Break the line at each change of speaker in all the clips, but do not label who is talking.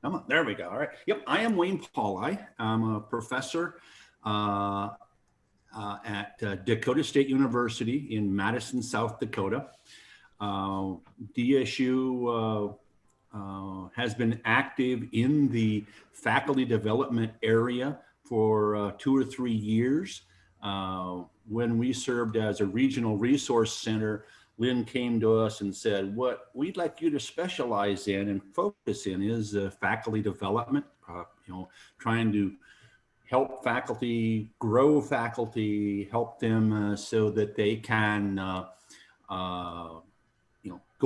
Come on, there we go. All right. Yep, I am Wayne Pauli. I'm a professor at Dakota State University in Madison, South Dakota. DSU has been active in the faculty development area for 2 or 3 years. When we served as a regional resource center, Lynn came to us and said, what we'd like you to specialize in and focus in is faculty development, trying to help faculty grow faculty, help them so that they can go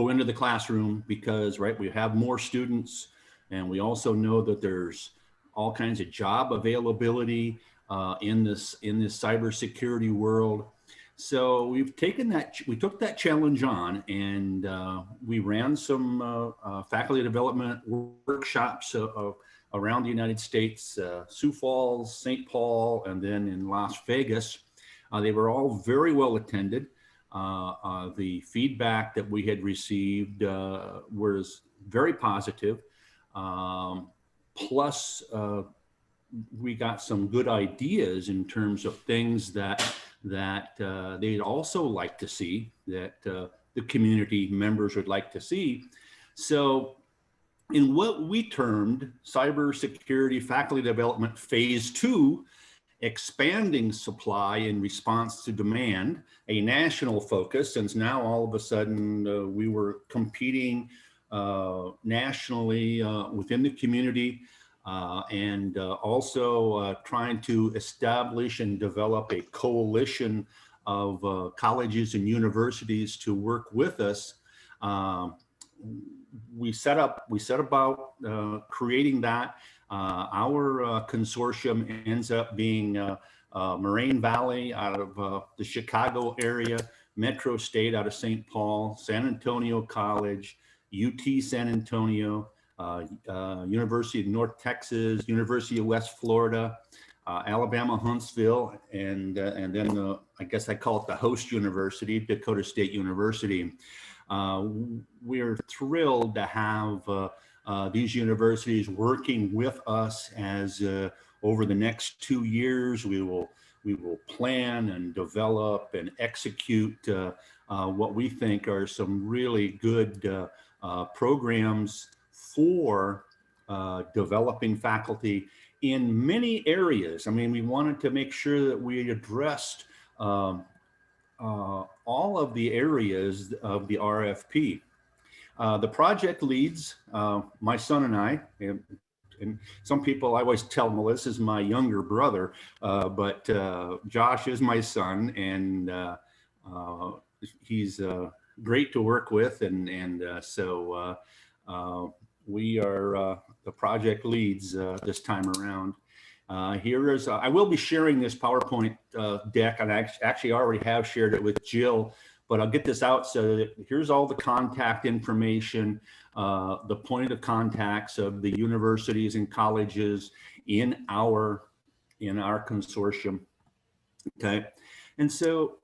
into the classroom, because we have more students, and we also know that there's all kinds of job availability in this cybersecurity world. So we took that challenge on, and we ran some faculty development workshops around the United States, Sioux Falls, St. Paul, and then in Las Vegas. They were all very well attended. The feedback that we had received was very positive. Plus, we got some good ideas in terms of things that they'd also like to see, that the community members would like to see. So in what we termed Cybersecurity Faculty Development Phase 2, expanding supply in response to demand, a national focus, since now all of a sudden we were competing nationally within the community, and also trying to establish and develop a coalition of colleges and universities to work with us. We set about creating that. Our consortium ends up being Moraine Valley out of the Chicago area, Metro State out of St. Paul, San Antonio College, UT San Antonio, University of North Texas, University of West Florida, Alabama Huntsville, and then I guess I call it the host university, Dakota State University. We're thrilled to have these universities working with us as over the next 2 years, we will plan and develop and execute what we think are some really good programs for developing faculty in many areas. I mean, we wanted to make sure that we addressed all of the areas of the RFP. The project leads, my son and I, and some people, I always tell them, well, this is my younger brother, but Josh is my son, and he's great to work with, and so we are the project leads this time around. Here is, I will be sharing this PowerPoint deck, and I actually already have shared it with Jill, but I'll get this out. So that here's all the contact information, the point of contacts of the universities and colleges in our consortium. Okay, and so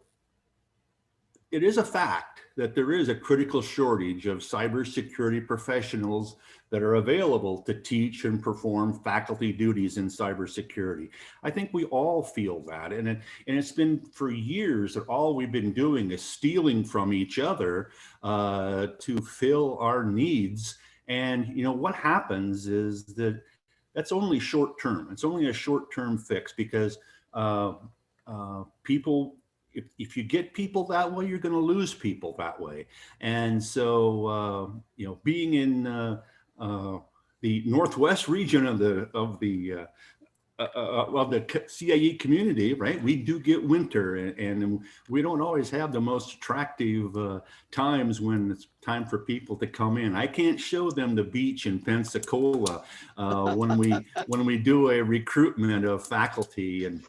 it is a fact that there is a critical shortage of cybersecurity professionals that are available to teach and perform faculty duties in cybersecurity. I think we all feel that, and it's been for years that all we've been doing is stealing from each other to fill our needs. And what happens is that that's only short term. It's only a short-term fix, because people, if you get people that way, you're going to lose people that way. And so, being in the Northwest region of the CAE community, right? We do get winter, and we don't always have the most attractive times when it's time for people to come in. I can't show them the beach in Pensacola when we do a recruitment of faculty, and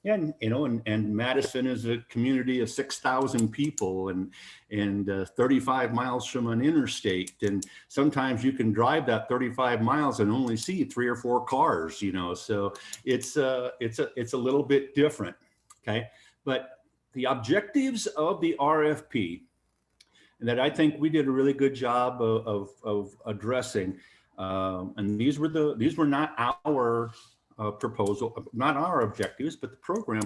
and Madison is a community of 6,000 people and 35 miles from an interstate. And sometimes you can drive that 35 miles and only see 3 or 4 cars, so it's a little bit different. Okay. But the objectives of the RFP that I think we did a really good job of addressing, And these were not our proposal, not our objectives, but the program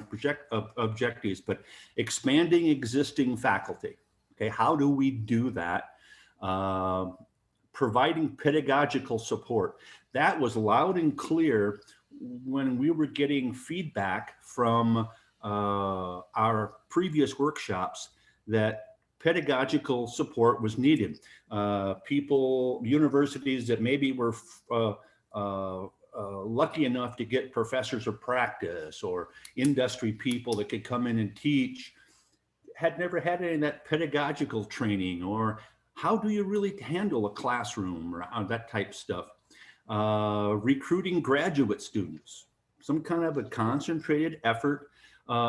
objectives, but expanding existing faculty. Okay, how do we do that? Providing pedagogical support. That was loud and clear when we were getting feedback from our previous workshops that pedagogical support was needed. Universities that maybe were lucky enough to get professors of practice or industry people that could come in and teach, had never had any of that pedagogical training, or how do you really handle a classroom, or that type of stuff. Recruiting graduate students, some kind of a concentrated effort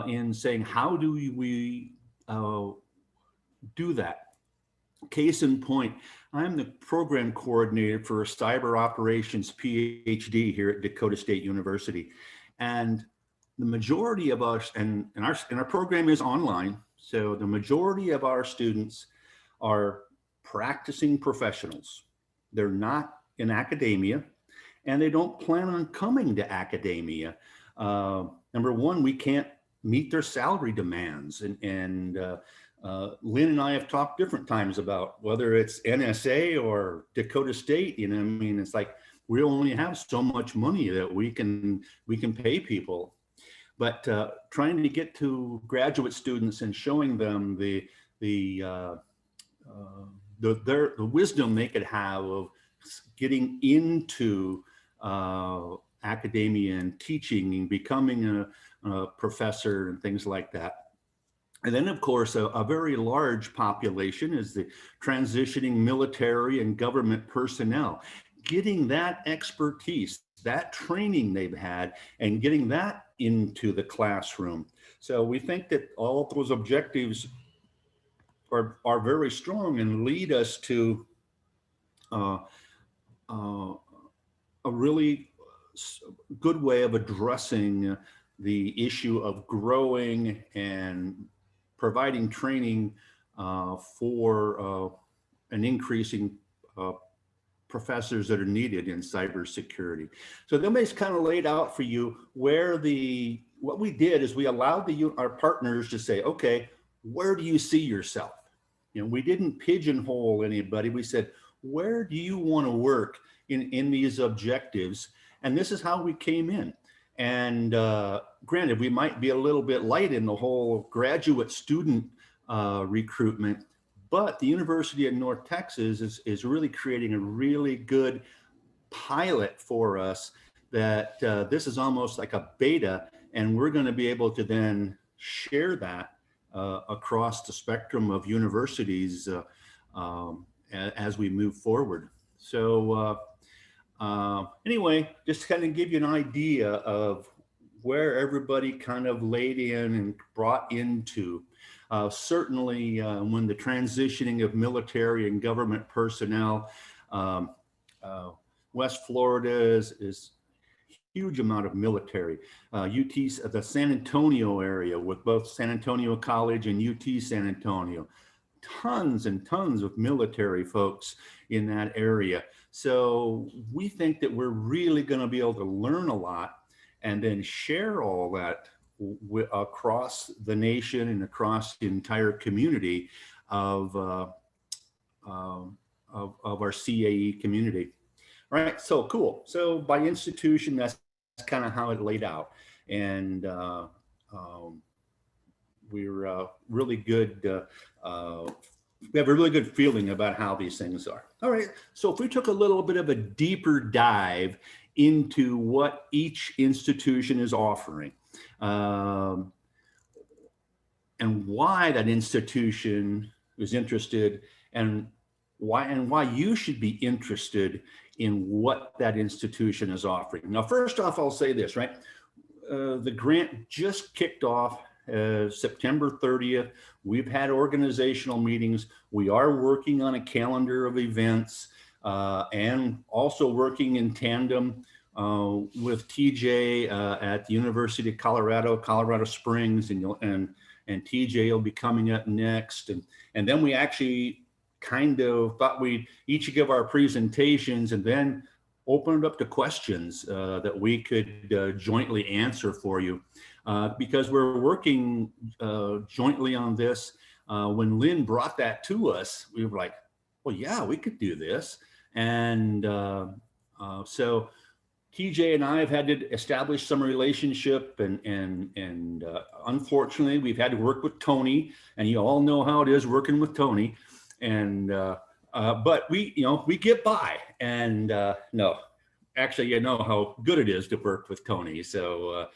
in saying, how do we do that? Case in point, I'm the program coordinator for a cyber operations PhD here at Dakota State University. And the majority of us, and our program is online, so the majority of our students are practicing professionals. They're not in academia, and they don't plan on coming to academia. Number one, we can't meet their salary demands, and Lynn and I have talked different times about whether it's NSA or Dakota State. You know, I mean, it's like we only have so much money that we can pay people. But trying to get to graduate students and showing them the wisdom they could have of getting into academia and teaching and becoming a professor and things like that. And then, of course, a very large population is the transitioning military and government personnel. Getting that expertise, that training they've had, and getting that into the classroom. So we think that all of those objectives are very strong and lead us to a really good way of addressing the issue of growing and providing training for an increasing professors that are needed in cybersecurity. So then it's kind of laid out for you where what we did is we allowed our partners to say, okay, where do you see yourself? You know, we didn't pigeonhole anybody. We said, where do you want to work in these objectives? And this is how we came in. And granted, we might be a little bit light in the whole graduate student recruitment, but the University of North Texas is really creating a really good pilot for us that this is almost like a beta, and we're going to be able to then share that across the spectrum of universities as we move forward. So anyway, just kind of give you an idea of where everybody kind of laid in and brought into. Certainly when the transitioning of military and government personnel, West Florida is huge amount of military. The San Antonio area with both San Antonio College and UT San Antonio, tons and tons of military folks in that area. So we think that we're really going to be able to learn a lot and then share all that across the nation and across the entire community of our CAE community. All right, so cool. So by institution, that's kind of how it laid out. And we're really good. We have a really good feeling about how these things are. All right, so if we took a little bit of a deeper dive into what each institution is offering, and why that institution is interested, and why you should be interested in what that institution is offering. Now, first off, I'll say this, right? The grant just kicked off September 30th. We've had organizational meetings. We are working on a calendar of events and also working in tandem with TJ at the University of Colorado Springs, and TJ will be coming up next. And then we actually kind of thought we'd each give our presentations and then open it up to questions that we could jointly answer for you. Because we're working jointly on this. When Lynn brought that to us, we were like, well, yeah, we could do this. And so TJ and I have had to establish some relationship, and unfortunately, we've had to work with Tony, and you all know how it is working with Tony. And but we get by. And no, actually, you know how good it is to work with Tony. So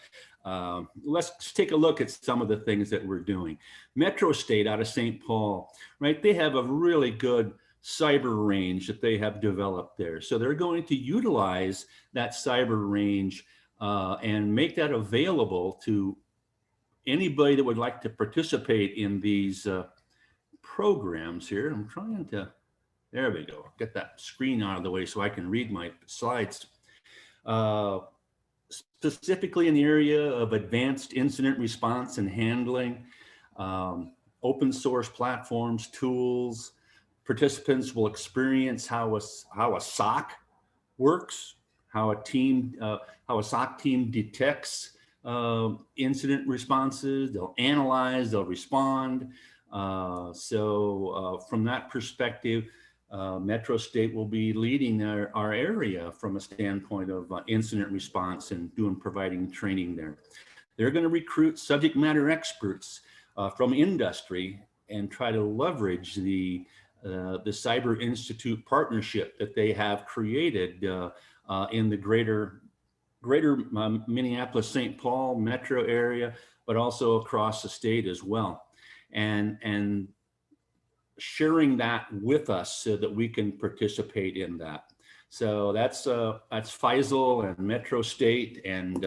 let's take a look at some of the things that we're doing. Metro State out of St. Paul, right? They have a really good cyber range that they have developed there. So they're going to utilize that cyber range and make that available to anybody that would like to participate in these programs here. I'm trying to, there we go, get that screen out of the way so I can read my slides. Specifically in the area of advanced incident response and handling, open source platforms, tools. Participants will experience how a SOC works, how a SOC team detects incident responses. They'll analyze, they'll respond. So from that perspective, Metro State will be leading our area from a standpoint of incident response and providing training there. They're going to recruit subject matter experts from industry and try to leverage the Cyber Institute partnership that they have created in the greater Minneapolis-St. Paul metro area, but also across the state as well. And sharing that with us so that we can participate in that. So that's Faisal and Metro State, and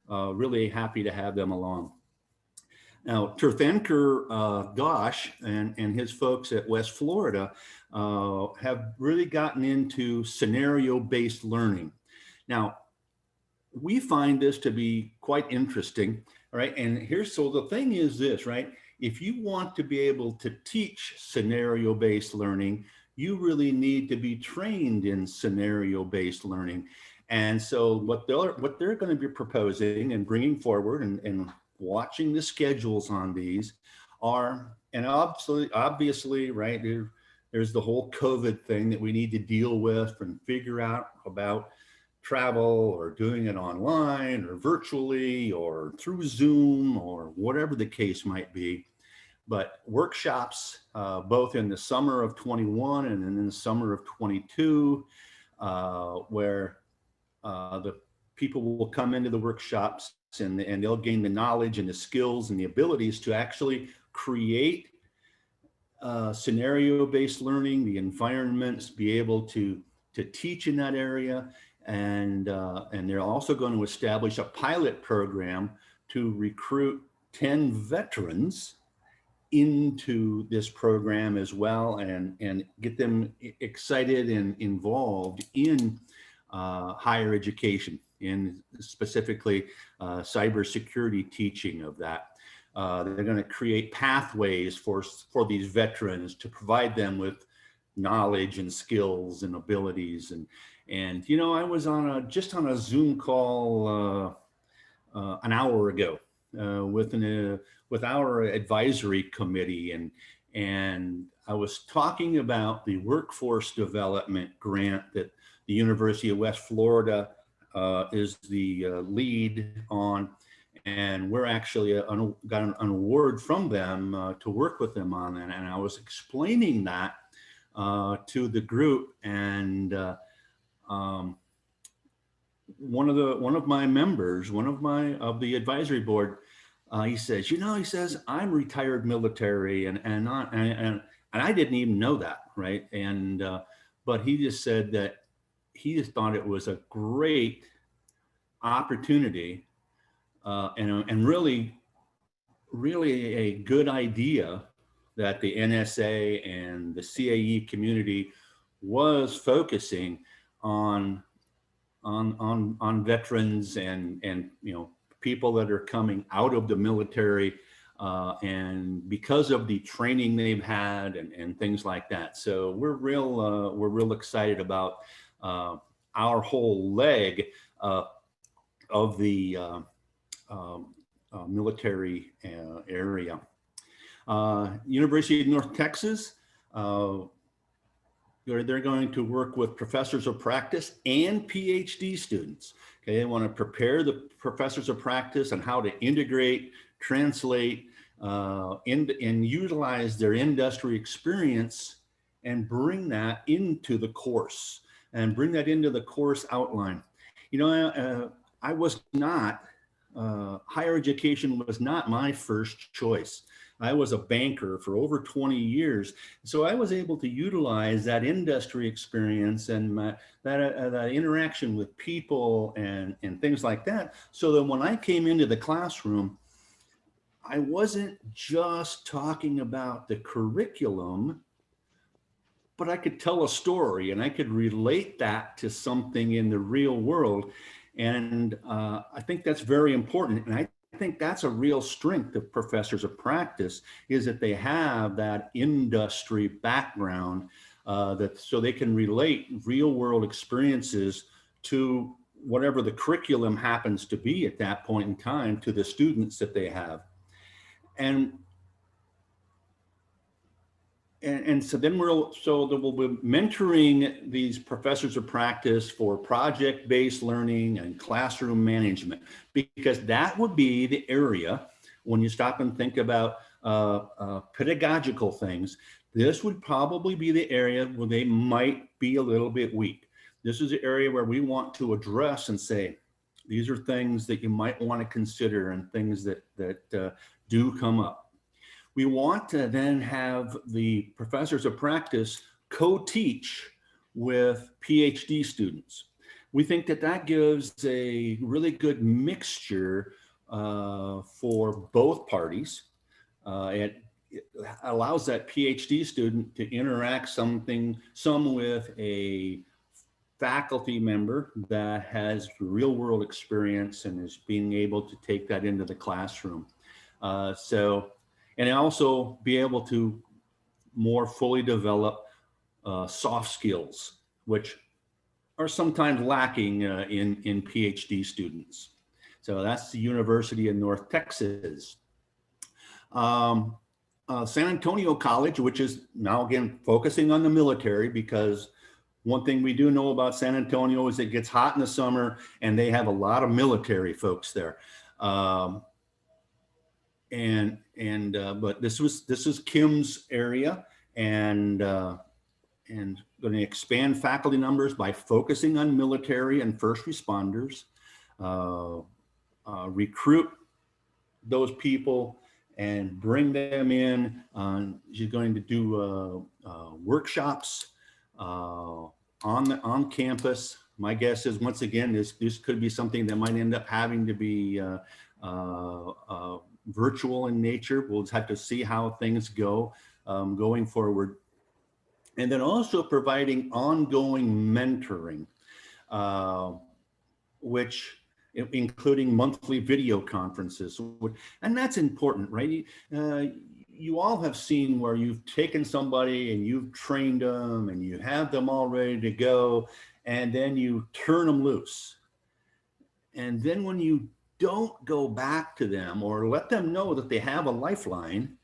really happy to have them along. Now, Tirthankar Ghosh and his folks at West Florida have really gotten into scenario-based learning. Now, we find this to be quite interesting, right? And so the thing is this, right? If you want to be able to teach scenario-based learning, you really need to be trained in scenario-based learning. And so what they're going to be proposing and bringing forward and watching the schedules on these are, and obviously, right, there's the whole COVID thing that we need to deal with and figure out about travel or doing it online or virtually or through Zoom or whatever the case might be. But workshops, both in the summer of 21 and then in the summer of 22, where the people will come into the workshops and they'll gain the knowledge and the skills and the abilities to actually create scenario-based learning, the environments, be able to teach in that area. And they're also going to establish a pilot program to recruit 10 veterans into this program as well, and get them excited and involved in higher education, in specifically cybersecurity teaching of that. They're going to create pathways for these veterans to provide them with knowledge and skills and abilities. And you know, I was just on a Zoom call an hour ago with our advisory committee, and I was talking about the workforce development grant that the University of West Florida is the lead on, and we're actually got an award from them to work with them on that. And I was explaining that to the group, and one of my members, of the advisory board, he says, you know, he says, I'm retired military, and I didn't even know that, right? And but he just said that he just thought it was a great opportunity and really a good idea that the NSA and the CAE community was focusing on veterans and you know, people that are coming out of the military and because of the training they've had and things like that. So we're real excited about our whole leg of the military area. University of North Texas, they're going to work with professors of practice and PhD students. Okay, they want to prepare the professors of practice on how to integrate, translate, and utilize their industry experience and bring that into the course outline. You know, I was not, higher education was not my first choice. I was a banker for over 20 years. So I was able to utilize that industry experience and that interaction with people and things like that. So that when I came into the classroom, I wasn't just talking about the curriculum, but I could tell a story and I could relate that to something in the real world. And I think that's very important. And I think that's a real strength of professors of practice, is that they have that industry background so they can relate real world experiences to whatever the curriculum happens to be at that point in time to the students that they have. And so then we'll be mentoring these professors of practice for project-based learning and classroom management, because that would be the area when you stop and think about pedagogical things. This would probably be the area where they might be a little bit weak. This is the area where we want to address and say, these are things that you might want to consider and things that do come up. We want to then have the professors of practice co-teach with PhD students. We think that that gives a really good mixture for both parties. It allows that PhD student to interact some with a faculty member that has real world experience and is being able to take that into the classroom. And also be able to more fully develop soft skills, which are sometimes lacking in PhD students. So that's the University of North Texas. San Antonio College, which is now again focusing on the military, because one thing we do know about San Antonio is it gets hot in the summer and they have a lot of military folks there. But this is Kim's area, and going to expand faculty numbers by focusing on military and first responders, recruit those people and bring them in. She's going to do workshops on campus. My guess is, once again, this could be something that might end up having to be virtual in nature. We'll just have to see how things go going forward. And then also providing ongoing mentoring, which including monthly video conferences. And that's important, right? You all have seen where you've taken somebody and you've trained them and you have them all ready to go, and then you turn them loose. And then when you don't go back to them or let them know that they have a lifeline,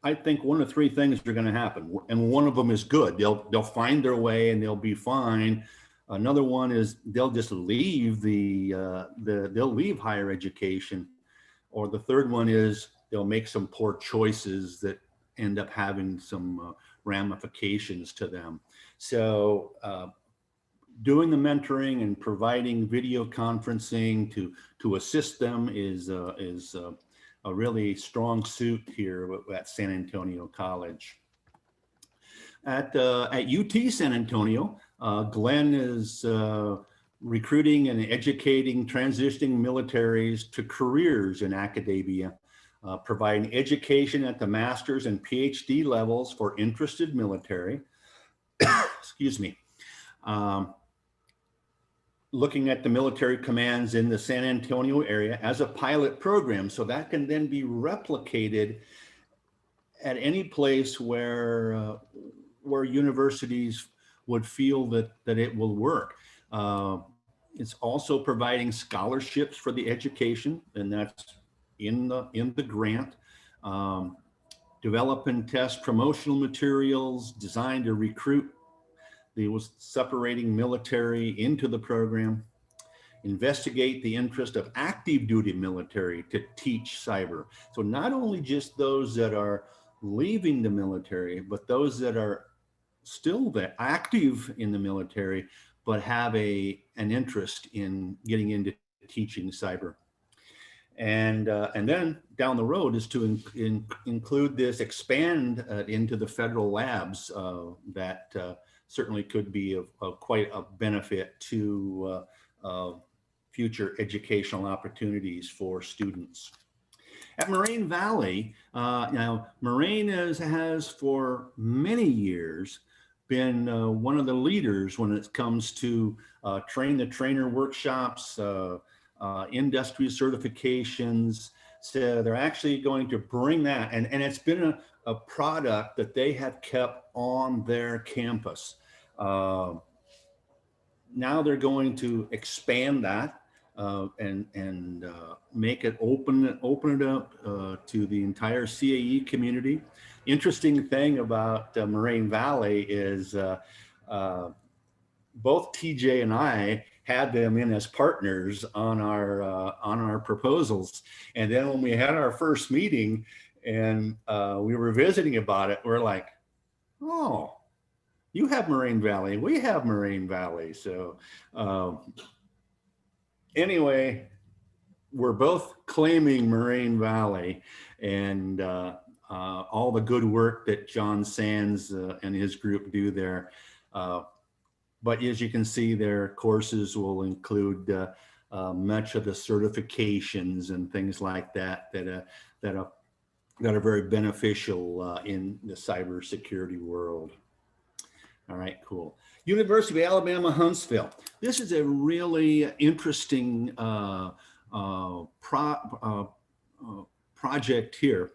I think one of three things are going to happen, and one of them is good. They'll find their way and they'll be fine. Another one is they'll just leave they'll leave higher education, or the third one is they'll make some poor choices that end up having some ramifications to them. So doing the mentoring and providing video conferencing to assist them is a really strong suit here at San Antonio College. At UT San Antonio, Glenn is recruiting and educating transitioning militaries to careers in academia, providing education at the master's and PhD levels for interested military. Excuse me. looking at the military commands in the San Antonio area as a pilot program. So that can then be replicated at any place where universities would feel that it will work. It's also providing scholarships for the education, and that's in the grant. Develop and test promotional materials designed to recruit. They was separating military into the program. Investigate the interest of active duty military to teach cyber. So not only just those that are leaving the military, but those that are still active in the military, but have an interest in getting into teaching cyber. And then down the road is to include this, expand into the federal labs that certainly could be of quite a benefit to future educational opportunities for students. At Moraine Valley, now Moraine has for many years been one of the leaders when it comes to train the trainer workshops, industry certifications. So they're actually going to bring that, and it's been a product that they have kept on their campus. Now they're going to expand that and make it open it up to the entire CAE community. Interesting thing about Moraine Valley is both TJ and I had them in as partners on our proposals. And then when we had our first meeting and we were visiting about it, we're like, oh, you have Moraine Valley, we have Moraine Valley. So anyway, we're both claiming Moraine Valley and all the good work that John Sands and his group do there. But as you can see, their courses will include much of the certifications and things like that that are very beneficial in the cybersecurity world. All right, cool. University of Alabama, Huntsville. This is a really interesting project here.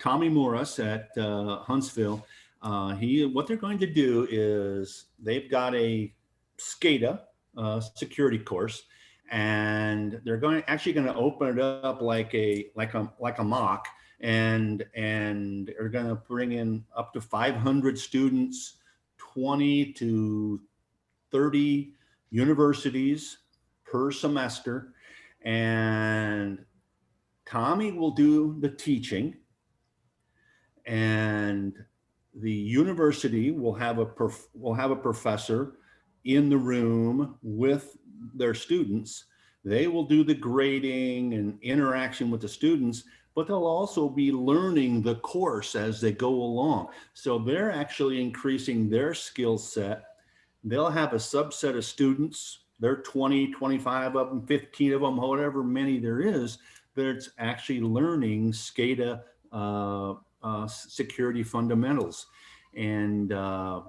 Tommy Morris at Huntsville. What they're going to do is they've got a SCADA security course, and they're actually going to open it up like a mock, and are going to bring in up to 500 students, 20 to 30 universities per semester, and Tommy will do the teaching, and the university will have a professor in the room with their students. They will do the grading and interaction with the students, but they'll also be learning the course as they go along. So they're actually increasing their skill set. They'll have a subset of students, there are 20, 25 of them, 15 of them, however many there is, that's actually learning SCADA security fundamentals. And I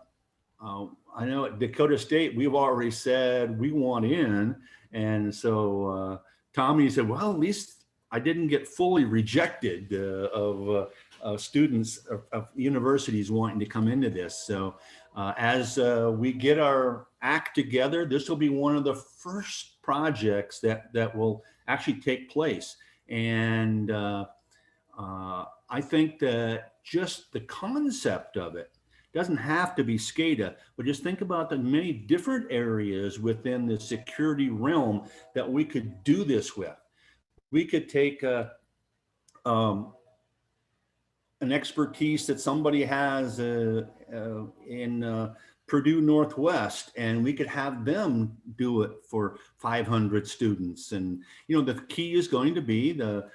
know at Dakota State, we've already said we want in. And so Tommy said, well, at least I didn't get fully rejected of students of universities wanting to come into this. So as we get our act together, this will be one of the first projects that will actually take place. And I think that just the concept of it doesn't have to be SCADA, but just think about the many different areas within the security realm that we could do this with. We could take an expertise that somebody has in Purdue Northwest, and we could have them do it for 500 students. And you know, the key is going to be the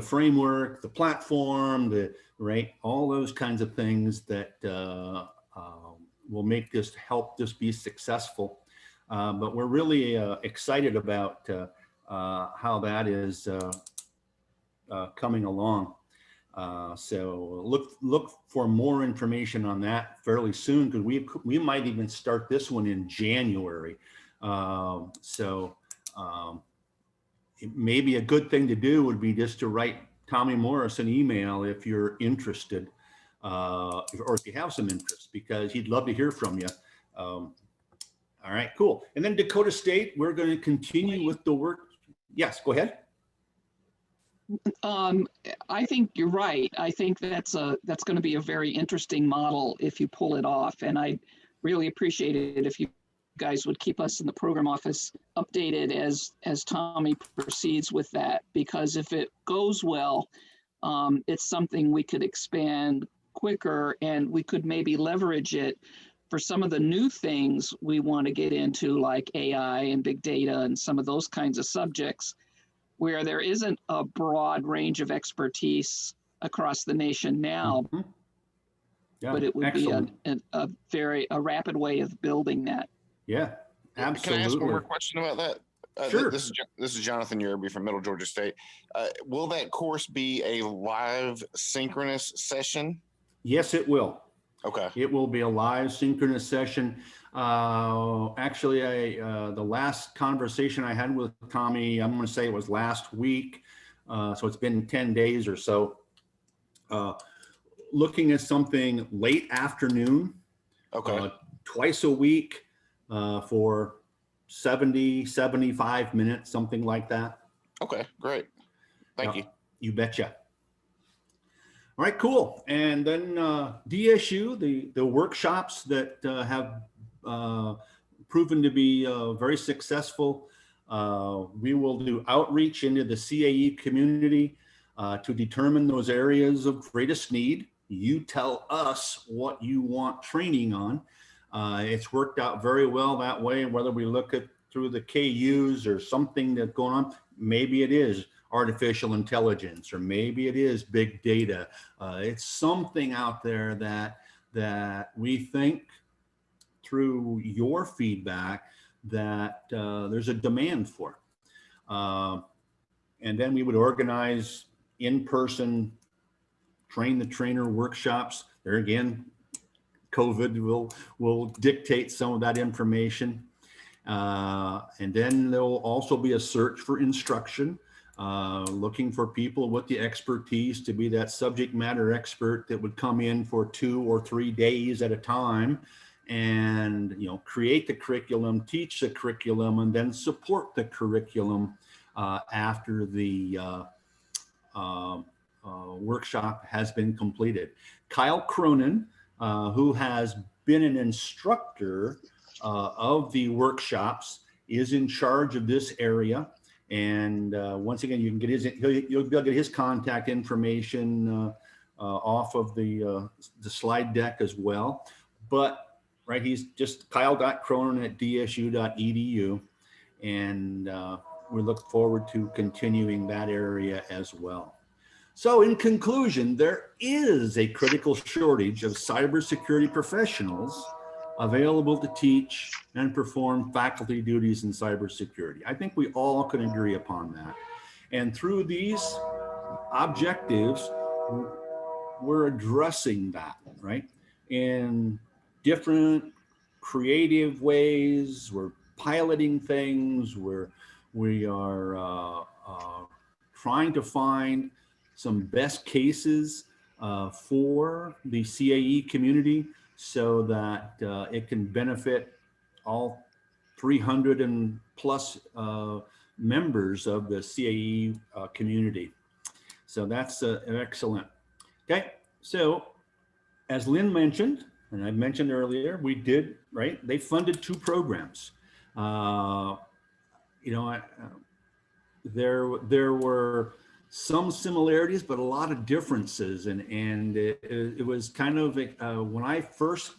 framework, the platform, all those kinds of things that will make this, help this be successful. But we're really excited about how that is coming along. So look for more information on that fairly soon, because we might even start this one in January. So maybe a good thing to do would be just to write Tommy Morris an email if you're interested, or if you have some interest, because he'd love to hear from you. All right, cool. And then Dakota State, we're going to continue with the work. Yes, go ahead.
I think you're right. I think that's going to be a very interesting model if you pull it off. And I really appreciate it if you guys would keep us in the program office updated as Tommy proceeds with that, because if it goes well, it's something we could expand quicker, and we could maybe leverage it for some of the new things we want to get into, like AI and big data and some of those kinds of subjects, where there isn't a broad range of expertise across the nation now.
Mm-hmm. Yeah,
but it would
excellent.
be a rapid way of building that.
Yeah, absolutely.
Can I ask one more question about that?
Sure.
This is Jonathan Yerby from Middle Georgia State. Will that course be a live synchronous session?
Yes, it will.
Okay.
It will be a live synchronous session. Actually, the last conversation I had with Tommy, I'm going to say it was last week. So it's been 10 days or so. Looking at something late afternoon,
okay,
twice a week for 70, 75 minutes, something like that.
Okay, great. Thank you.
You betcha. All right, cool. And then DSU, the workshops that have proven to be very successful. We will do outreach into the CAE community to determine those areas of greatest need. You tell us what you want training on. It's worked out very well that way, whether we look at through the KUs or something that's going on. Maybe it is artificial intelligence, or maybe it is big data. It's something out there that we think through your feedback that there's a demand for. And then we would organize in-person train the trainer workshops. There again, COVID will dictate some of that information. And then there'll also be a search for instruction, looking for people with the expertise to be that subject matter expert that would come in for 2 or 3 days at a time and create the curriculum, teach the curriculum, and then support the curriculum after the workshop has been completed. Kyle Cronin, who has been an instructor of the workshops, is in charge of this area. And once again, you can get you'll be able to get his contact information off of the slide deck as well. But right, he's just kyle.cronin@dsu.edu, and we look forward to continuing that area as well. So in conclusion, there is a critical shortage of cybersecurity professionals available to teach and perform faculty duties in cybersecurity. I think we all can agree upon that. And through these objectives, we're addressing that, right? In different creative ways. We're piloting things. We are trying to find some best cases for the CAE community so that it can benefit all 300 and plus members of the CAE community. So that's excellent. Okay, so as Lynn mentioned, and I mentioned earlier, we did, right? They funded 2 programs. There were some similarities, but a lot of differences. And it was kind of, when I first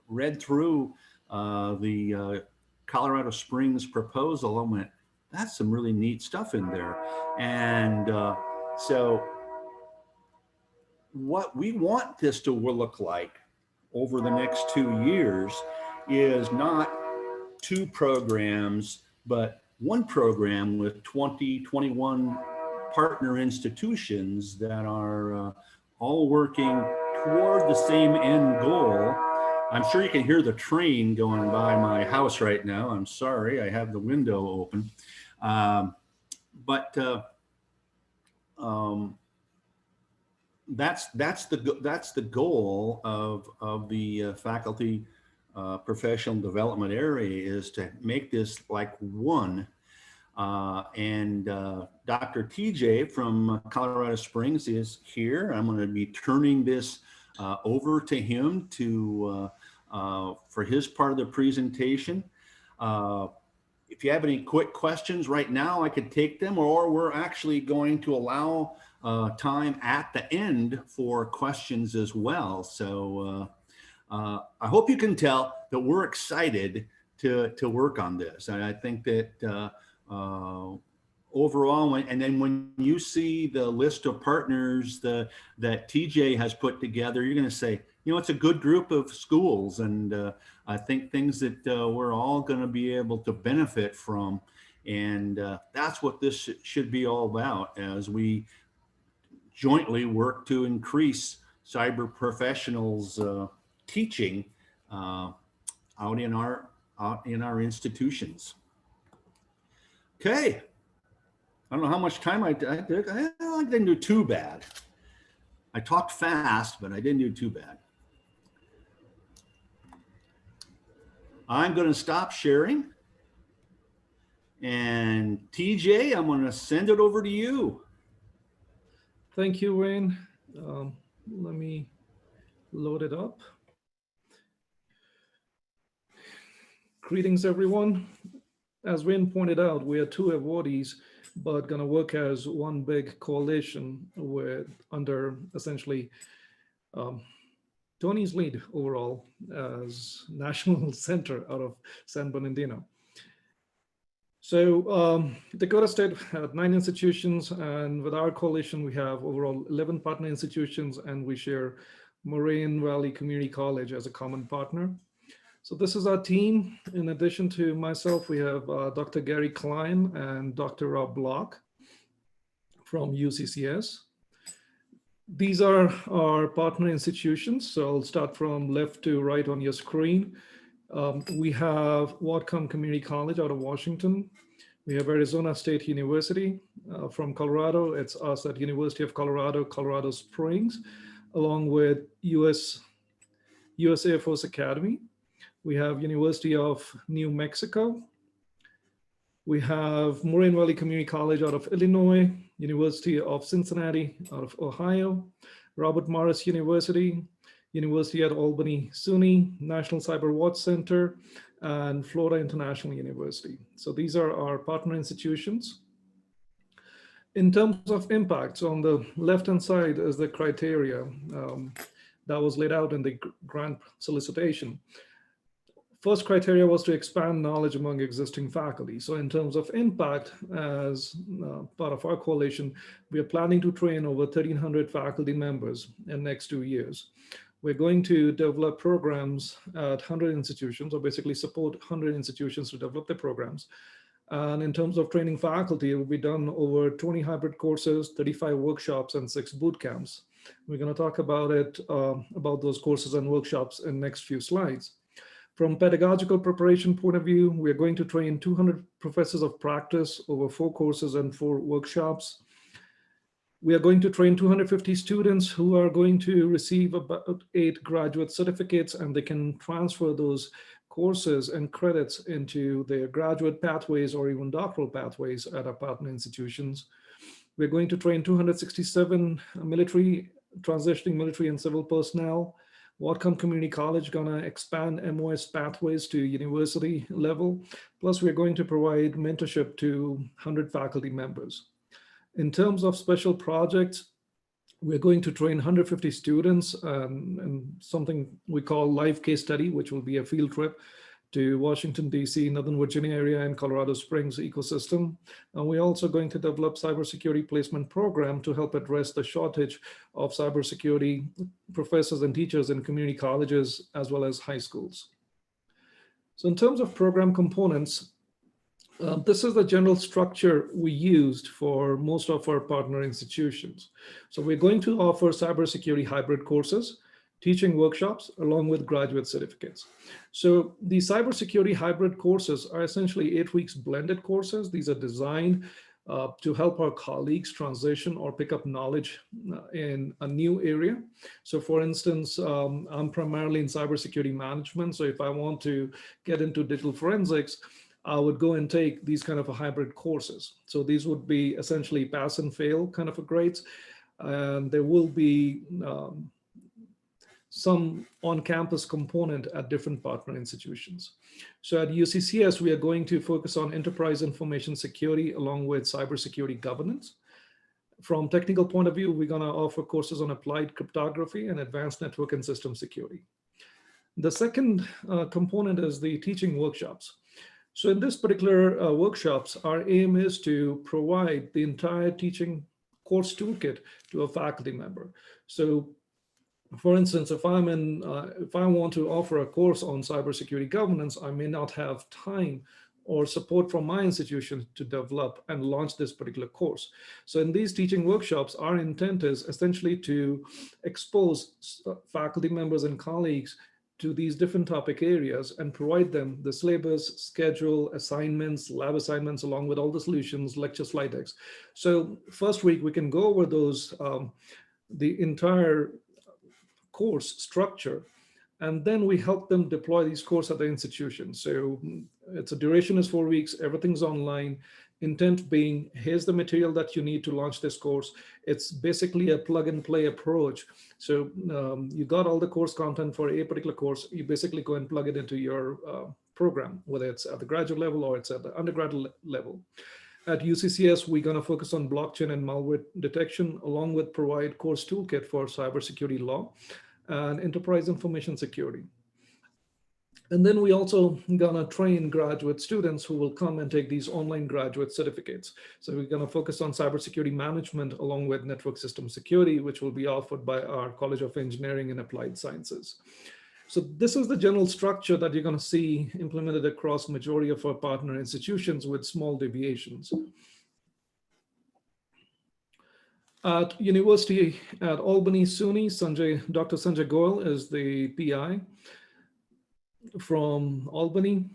read through the Colorado Springs proposal, I went, that's some really neat stuff in there. And so what we want this to look like over the next 2 years is not 2 programs, but 1 program with 20, 21 partner institutions that are all working toward the same end goal I'm sure you can hear the train going by my house right now. I'm sorry, I have the window open. But that's the goal of the faculty professional development area, is to make this like one. And Dr. TJ from Colorado Springs is here. I'm going to be turning this over to him to for his part of the presentation. If you have any quick questions right now, I could take them, or we're actually going to allow time at the end for questions as well. So I hope you can tell that we're excited to work on this. And I think that overall, and then when you see the list of partners that TJ has put together, you're going to say, you know, it's a good group of schools, and I think things that we're all going to be able to benefit from. And that's what this should be all about, as we jointly work to increase cyber professionals teaching out in our institutions. Okay, I don't know how much time I did. I didn't do too bad. I talked fast, but I didn't do too bad. I'm going to stop sharing. And TJ, I'm going to send it over to you.
Thank you, Wayne. Let me load it up. Greetings, everyone. As Wayne pointed out, we are two awardees, but going to work as one big coalition under essentially Tony's lead overall as national center out of San Bernardino. So Dakota State had 9 institutions, and with our coalition, we have overall 11 partner institutions, and we share Moraine Valley Community College as a common partner. So this is our team. In addition to myself, we have Dr. Gary Klein and Dr. Rob Block from UCCS. These are our partner institutions. So I'll start from left to right on your screen. We have Whatcom Community College out of Washington. We have Arizona State University. From Colorado, it's us at University of Colorado, Colorado Springs, along with US Air Force Academy. We have University of New Mexico. We have Moraine Valley Community College out of Illinois, University of Cincinnati out of Ohio, Robert Morris University, University at Albany SUNY, National Cyber Watch Center, and Florida International University. So these are our partner institutions. In terms of impacts, on the left-hand side is the criteria that was laid out in the grant solicitation. First criteria was to expand knowledge among existing faculty. So in terms of impact, as part of our coalition, we are planning to train over 1,300 faculty members in the next 2 years. We're going to develop programs at 100 institutions, or basically support 100 institutions to develop their programs. And in terms of training faculty, it will be done over 20 hybrid courses, 35 workshops, and 6 boot camps. We're going to talk about about those courses and workshops in the next few slides. From pedagogical preparation point of view, we are going to train 200 professors of practice over 4 courses and 4 workshops. We are going to train 250 students who are going to receive about 8 graduate certificates, and they can transfer those courses and credits into their graduate pathways or even doctoral pathways at our partner institutions. We're going to train 267 transitioning military and civil personnel. Whatcom Community College gonna expand MOS pathways to university level. Plus, we're going to provide mentorship to 100 faculty members. In terms of special projects, we're going to train 150 students in something we call live case study, which will be a field trip to Washington, D.C., Northern Virginia area, and Colorado Springs ecosystem. And we're also going to develop cybersecurity placement program to help address the shortage of cybersecurity professors and teachers in community colleges, as well as high schools. So in terms of program components, this is the general structure we used for most of our partner institutions. So we're going to offer cybersecurity hybrid courses. teaching workshops, along with graduate certificates. So the cybersecurity hybrid courses are essentially 8 weeks blended courses. These are designed to help our colleagues transition or pick up knowledge in a new area. So for instance, I'm primarily in cybersecurity management. So if I want to get into digital forensics, I would go and take these kind of a hybrid courses. So these would be essentially pass and fail kind of a grades. And there will be some on-campus component at different partner institutions. So at UCCS, we are going to focus on enterprise information security along with cybersecurity governance. From technical point of view, we're going to offer courses on applied cryptography and advanced network and system security. The second component is the teaching workshops. So in this particular workshops, our aim is to provide the entire teaching course toolkit to a faculty member. So for instance, if I want to offer a course on cybersecurity governance, I may not have time or support from my institution to develop and launch this particular course. So in these teaching workshops, our intent is essentially to expose faculty members and colleagues to these different topic areas and provide them the syllabus, schedule, assignments, lab assignments, along with all the solutions, lecture slide decks. So first week, we can go over those, the entire course structure, and then we help them deploy these courses at the institution. So it's a duration is 4 weeks, everything's online. Intent being, here's the material that you need to launch this course. It's basically a plug and play approach. So you got all the course content for a particular course, you basically go and plug it into your program, whether it's at the graduate level or it's at the undergraduate level. At UCCS, we're going to focus on blockchain and malware detection, along with provide course toolkit for cybersecurity law and enterprise information security. And then we also gonna train graduate students who will come and take these online graduate certificates. So we're gonna focus on cybersecurity management along with network system security, which will be offered by our College of Engineering and Applied Sciences. So this is the general structure that you're gonna see implemented across majority of our partner institutions with small deviations. At University at Albany, SUNY, Dr. Sanjay Goel is the PI from Albany.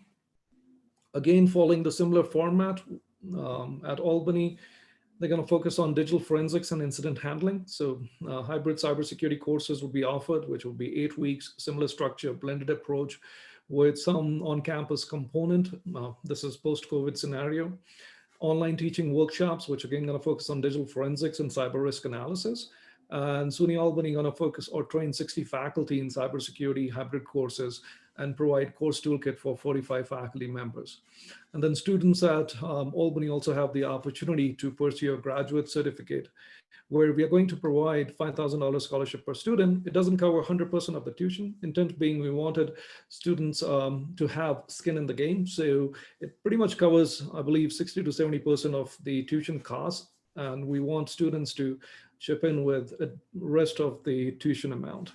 Again, following the similar format at Albany, they're going to focus on digital forensics and incident handling. So hybrid cybersecurity courses will be offered, which will be 8 weeks, similar structure, blended approach with some on-campus component. This is post-COVID scenario. Online teaching workshops, which again going to focus on digital forensics and cyber risk analysis. And SUNY Albany going to focus or train 60 faculty in cybersecurity hybrid courses and provide course toolkit for 45 faculty members. And then students at Albany also have the opportunity to pursue a graduate certificate, where we are going to provide $5,000 scholarship per student. It doesn't cover 100% of the tuition. Intent being we wanted students to have skin in the game. So it pretty much covers, I believe, 60 to 70% of the tuition cost. And we want students to chip in with the rest of the tuition amount.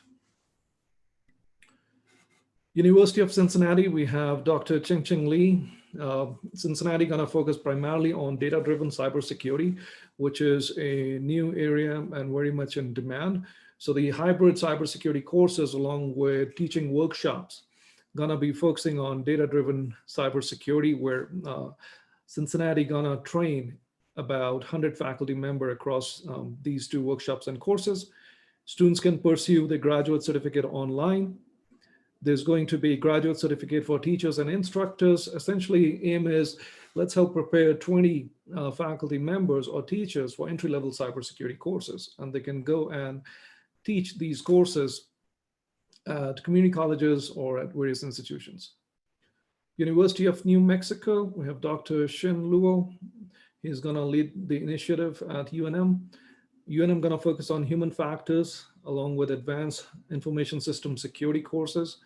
University of Cincinnati, we have Dr. Cheng Lee. Cincinnati going to focus primarily on data-driven cybersecurity, which is a new area and very much in demand. So the hybrid cybersecurity courses, along with teaching workshops, going to be focusing on data-driven cybersecurity, where Cincinnati going to train about 100 faculty members across these 2 workshops and courses. Students can pursue the graduate certificate online. There's going to be graduate certificate for teachers and instructors. Essentially, aim is let's help prepare 20 faculty members or teachers for entry-level cybersecurity courses, and they can go and teach these courses at community colleges or at various institutions. University of New Mexico, we have Dr. Shin Luo. He's going to lead the initiative at UNM. UNM going to focus on human factors along with advanced information system security courses.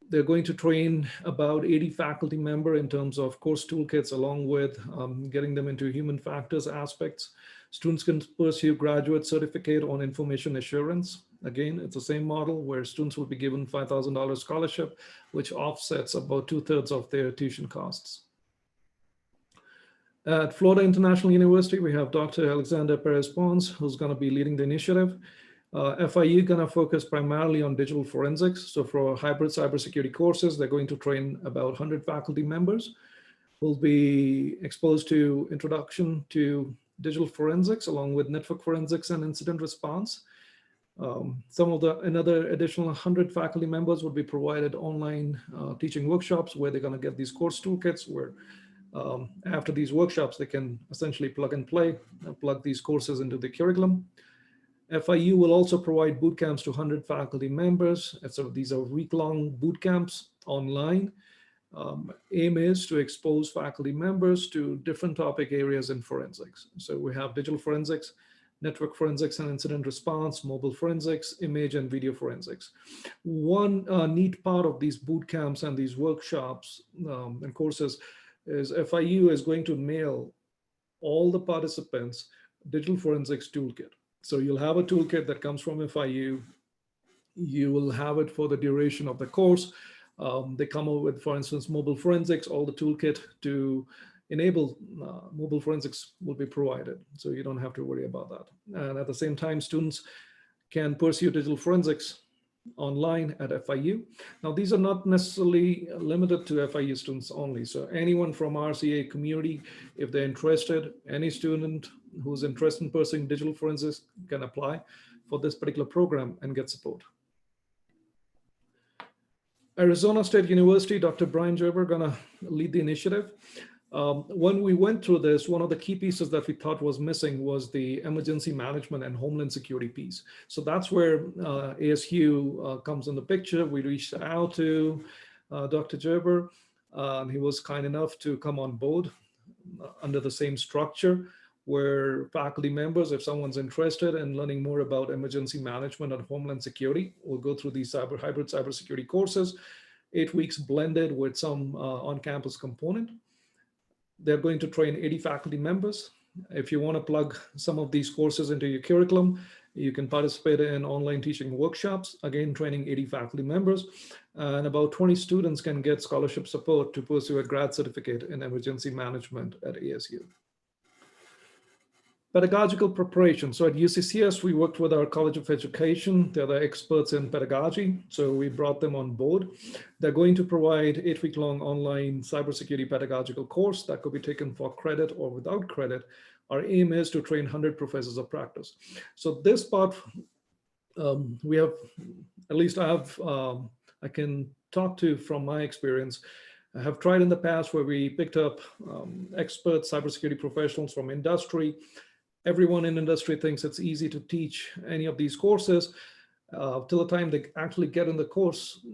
They're going to train about 80 faculty members in terms of course toolkits, along with getting them into human factors aspects. Students can pursue graduate certificate on information assurance. Again, it's the same model where students will be given $5,000 scholarship, which offsets about 2/3 of their tuition costs. At Florida International University, we have Dr. Alexander Perez Pons, who's going to be leading the initiative. FIU gonna focus primarily on digital forensics. So for hybrid cybersecurity courses, they're going to train about 100 faculty members. Will be exposed to introduction to digital forensics along with network forensics and incident response. Another additional 100 faculty members would be provided online teaching workshops where they're going to get these course toolkits where after these workshops, they can essentially plug and play and plug these courses into the curriculum. FIU will also provide boot camps to 100 faculty members. And so these are week-long boot camps online. Aim is to expose faculty members to different topic areas in forensics. So we have digital forensics, network forensics and incident response, mobile forensics, image and video forensics. One neat part of these boot camps and these workshops and courses is FIU is going to mail all the participants digital forensics toolkit. So you'll have a toolkit that comes from FIU. You will have it for the duration of the course. They come up with, for instance, mobile forensics, all the toolkit to enable mobile forensics will be provided. So you don't have to worry about that. And at the same time, students can pursue digital forensics online at FIU. Now, these are not necessarily limited to FIU students only. So anyone from RCA community, if they're interested, any student who's interested in pursuing digital forensics can apply for this particular program and get support. Arizona State University, Dr. Brian Gerber gonna lead the initiative. When we went through this, one of the key pieces that we thought was missing was the emergency management and homeland security piece. So that's where ASU comes in the picture. We reached out to Dr. Gerber. He was kind enough to come on board under the same structure where faculty members, if someone's interested in learning more about emergency management and homeland security, will go through these hybrid cybersecurity courses, 8 weeks blended with some on-campus component. They're going to train 80 faculty members. If you want to plug some of these courses into your curriculum, you can participate in online teaching workshops, again, training 80 faculty members, and about 20 students can get scholarship support to pursue a grad certificate in emergency management at ASU. Pedagogical preparation. So at UCCS, we worked with our College of Education. They're the experts in pedagogy. So we brought them on board. They're going to provide 8-week-long online cybersecurity pedagogical course that could be taken for credit or without credit. Our aim is to train 100 professors of practice. So this part, we have, at least I can talk to from my experience. I have tried in the past where we picked up expert cybersecurity professionals from industry. Everyone in industry thinks it's easy to teach any of these courses till the time they actually get in the course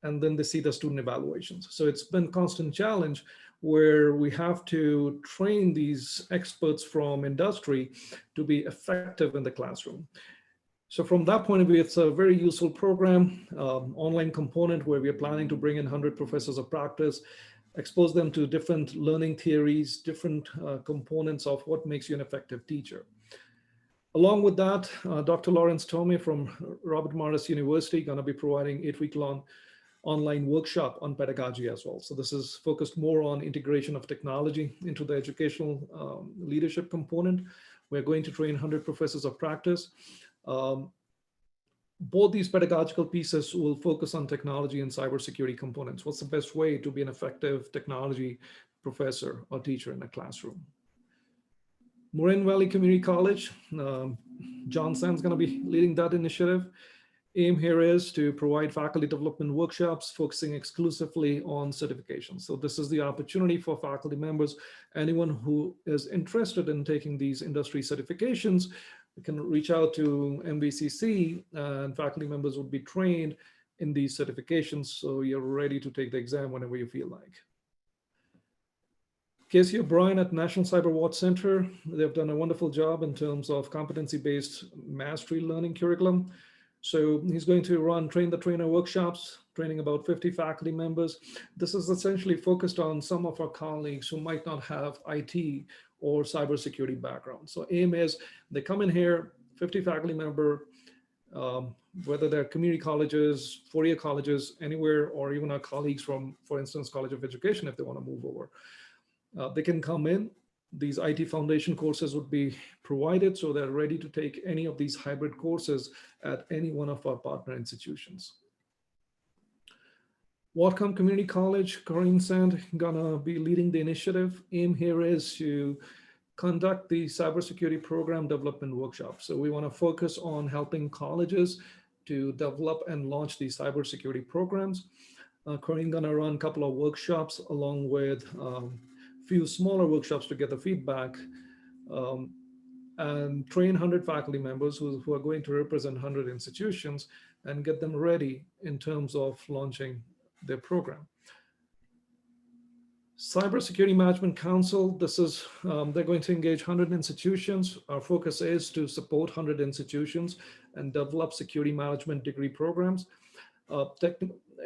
and then they see the student evaluations. So it's been a constant challenge where we have to train these experts from industry to be effective in the classroom. So from that point of view, it's a very useful program, online component where we are planning to bring in 100 professors of practice, expose them to different learning theories, different components of what makes you an effective teacher. Along with that, Dr. Lawrence Tomei from Robert Morris University going to be providing 8-week-long online workshop on pedagogy as well. So this is focused more on integration of technology into the educational leadership component. We're going to train 100 professors of practice. Both these pedagogical pieces will focus on technology and cybersecurity components. What's the best way to be an effective technology professor or teacher in a classroom? Moraine Valley Community College, John Sand's going to be leading that initiative. Aim here is to provide faculty development workshops focusing exclusively on certifications. So this is the opportunity for faculty members, anyone who is interested in taking these industry certifications, you can reach out to MVCC and faculty members would be trained in these certifications. So you're ready to take the exam whenever you feel like. Casey O'Brien at National Cyber Watch Center, they've done a wonderful job in terms of competency-based mastery learning curriculum. So he's going to train the trainer workshops, training about 50 faculty members. This is essentially focused on some of our colleagues who might not have IT or cybersecurity background. So aim is they come in here, 50 faculty member, whether they're community colleges, four-year colleges, anywhere, or even our colleagues from, for instance, College of Education, if they want to move over. They can come in, these IT foundation courses would be provided, so they're ready to take any of these hybrid courses at any one of our partner institutions. Whatcom Community College, Corinne Sand, gonna be leading the initiative. Aim here is to conduct the cybersecurity program development workshop. So we want to focus on helping colleges to develop and launch these cybersecurity programs. Corinne gonna run a couple of workshops along with few smaller workshops to get the feedback and train 100 faculty members who are going to represent 100 institutions and get them ready in terms of launching their program. Cybersecurity Management Council, this is, they're going to engage 100 institutions. Our focus is to support 100 institutions and develop security management degree programs.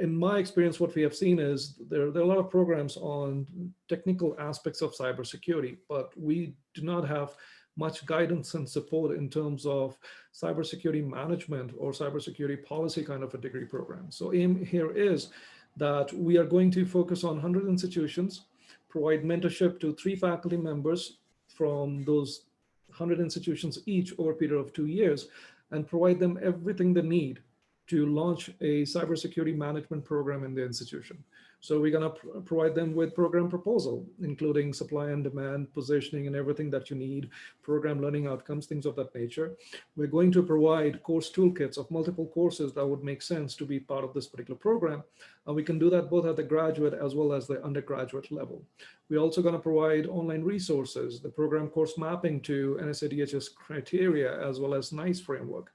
In my experience, what we have seen is there are a lot of programs on technical aspects of cybersecurity, but we do not have much guidance and support in terms of cybersecurity management or cybersecurity policy kind of a degree program. So aim here is that we are going to focus on 100 institutions, provide mentorship to 3 faculty members from those 100 institutions each over a period of 2 years, and provide them everything they need to launch a cybersecurity management program in the institution. So we're going to provide them with program proposal, including supply and demand, positioning, and everything that you need, program learning outcomes, things of that nature. We're going to provide course toolkits of multiple courses that would make sense to be part of this particular program. And we can do that both at the graduate as well as the undergraduate level. We're also going to provide online resources, the program course mapping to NSA/DHS criteria, as well as NICE framework.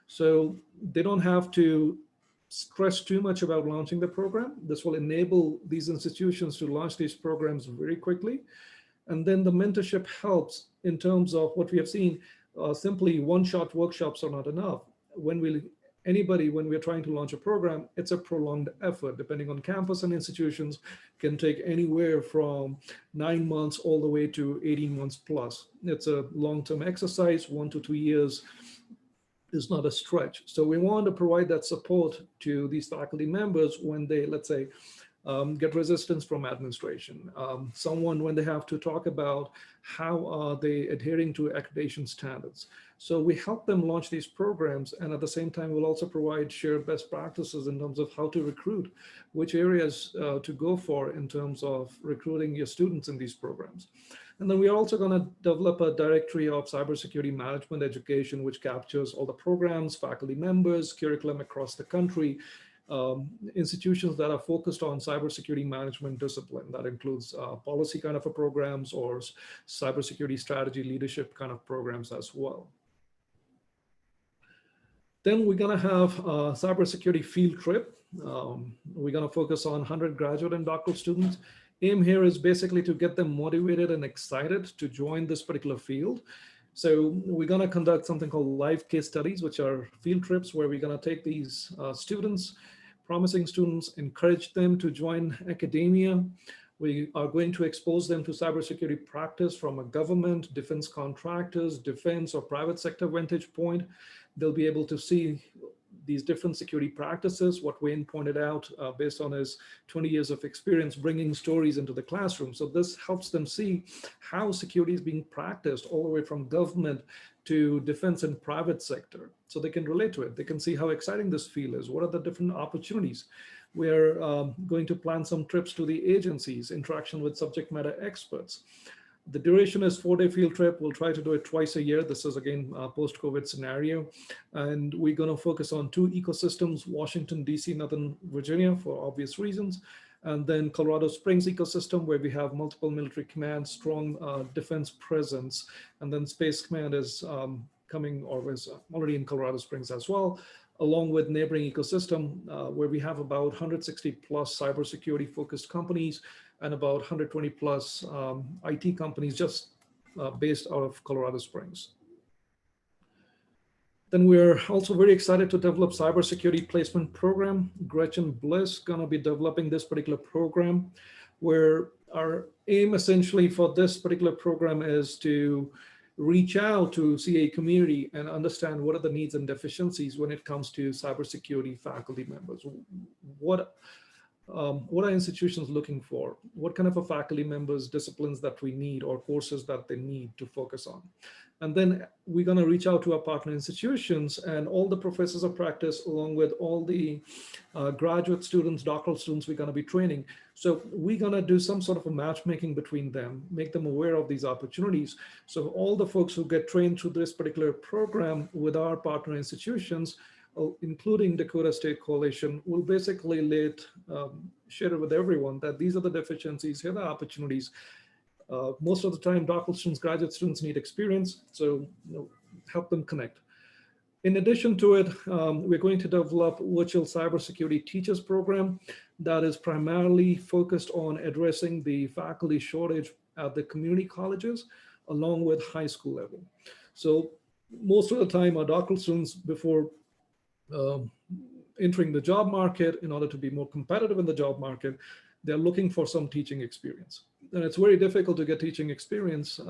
So they don't have to stress too much about launching the program. This will enable these institutions to launch these programs very quickly. And then the mentorship helps in terms of what we have seen. Simply one-shot workshops are not enough. When we're trying to launch a program, it's a prolonged effort, depending on campus and institutions, can take anywhere from 9 months all the way to 18 months plus. It's a long-term exercise, 1 to 2 years is not a stretch. So we want to provide that support to these faculty members when they, let's say, get resistance from administration. When they have to talk about how are they adhering to accreditation standards. So we help them launch these programs, and at the same time, we'll also provide shared best practices in terms of how to recruit, which areas to go for in terms of recruiting your students in these programs. And then we're also going to develop a directory of cybersecurity management education, which captures all the programs, faculty members, curriculum across the country, institutions that are focused on cybersecurity management discipline. That includes policy kind of a programs or cybersecurity strategy leadership kind of programs as well. Then we're going to have a cybersecurity field trip. We're going to focus on 100 graduate and doctoral students. Aim here is basically to get them motivated and excited to join this particular field. So we're going to conduct something called live case studies, which are field trips where we're going to take these students, promising students, encourage them to join academia. We are going to expose them to cybersecurity practice from a government, defense contractors, defense or private sector vantage point. They'll be able to see these different security practices, what Wayne pointed out based on his 20 years of experience bringing stories into the classroom. So this helps them see how security is being practiced all the way from government to defense and private sector. So they can relate to it. They can see how exciting this field is. What are the different opportunities? We're going to plan some trips to the agencies, interaction with subject matter experts. The duration is 4-day field trip. We'll try to do it twice a year. This is again a post-COVID scenario. And we're going to focus on 2 ecosystems, Washington, DC, Northern Virginia for obvious reasons. And then Colorado Springs ecosystem, where we have multiple military commands, strong defense presence. And then Space Command is coming or is already in Colorado Springs as well, along with neighboring ecosystem, where we have about 160 plus cybersecurity focused companies and about 120 plus IT companies just based out of Colorado Springs. Then we're also very excited to develop cybersecurity placement program. Gretchen Bliss gonna be developing this particular program, where our aim essentially for this particular program is to reach out to CA community and understand what are the needs and deficiencies when it comes to cybersecurity faculty members. What what are institutions looking for? What kind of a faculty members, disciplines that we need or courses that they need to focus on? And then we're going to reach out to our partner institutions and all the professors of practice, along with all the graduate students, doctoral students we're going to be training. So we're going to do some sort of a matchmaking between them, make them aware of these opportunities. So all the folks who get trained through this particular program with our partner institutions, including Dakota State Coalition, will basically share it with everyone that these are the deficiencies, here are the opportunities. Most of the time, doctoral students, graduate students need experience, so help them connect. In addition to it, we're going to develop virtual cybersecurity teachers program that is primarily focused on addressing the faculty shortage at the community colleges, along with high school level. So most of the time, our doctoral students, before entering the job market, in order to be more competitive in the job market, they're looking for some teaching experience. And it's very difficult to get teaching experience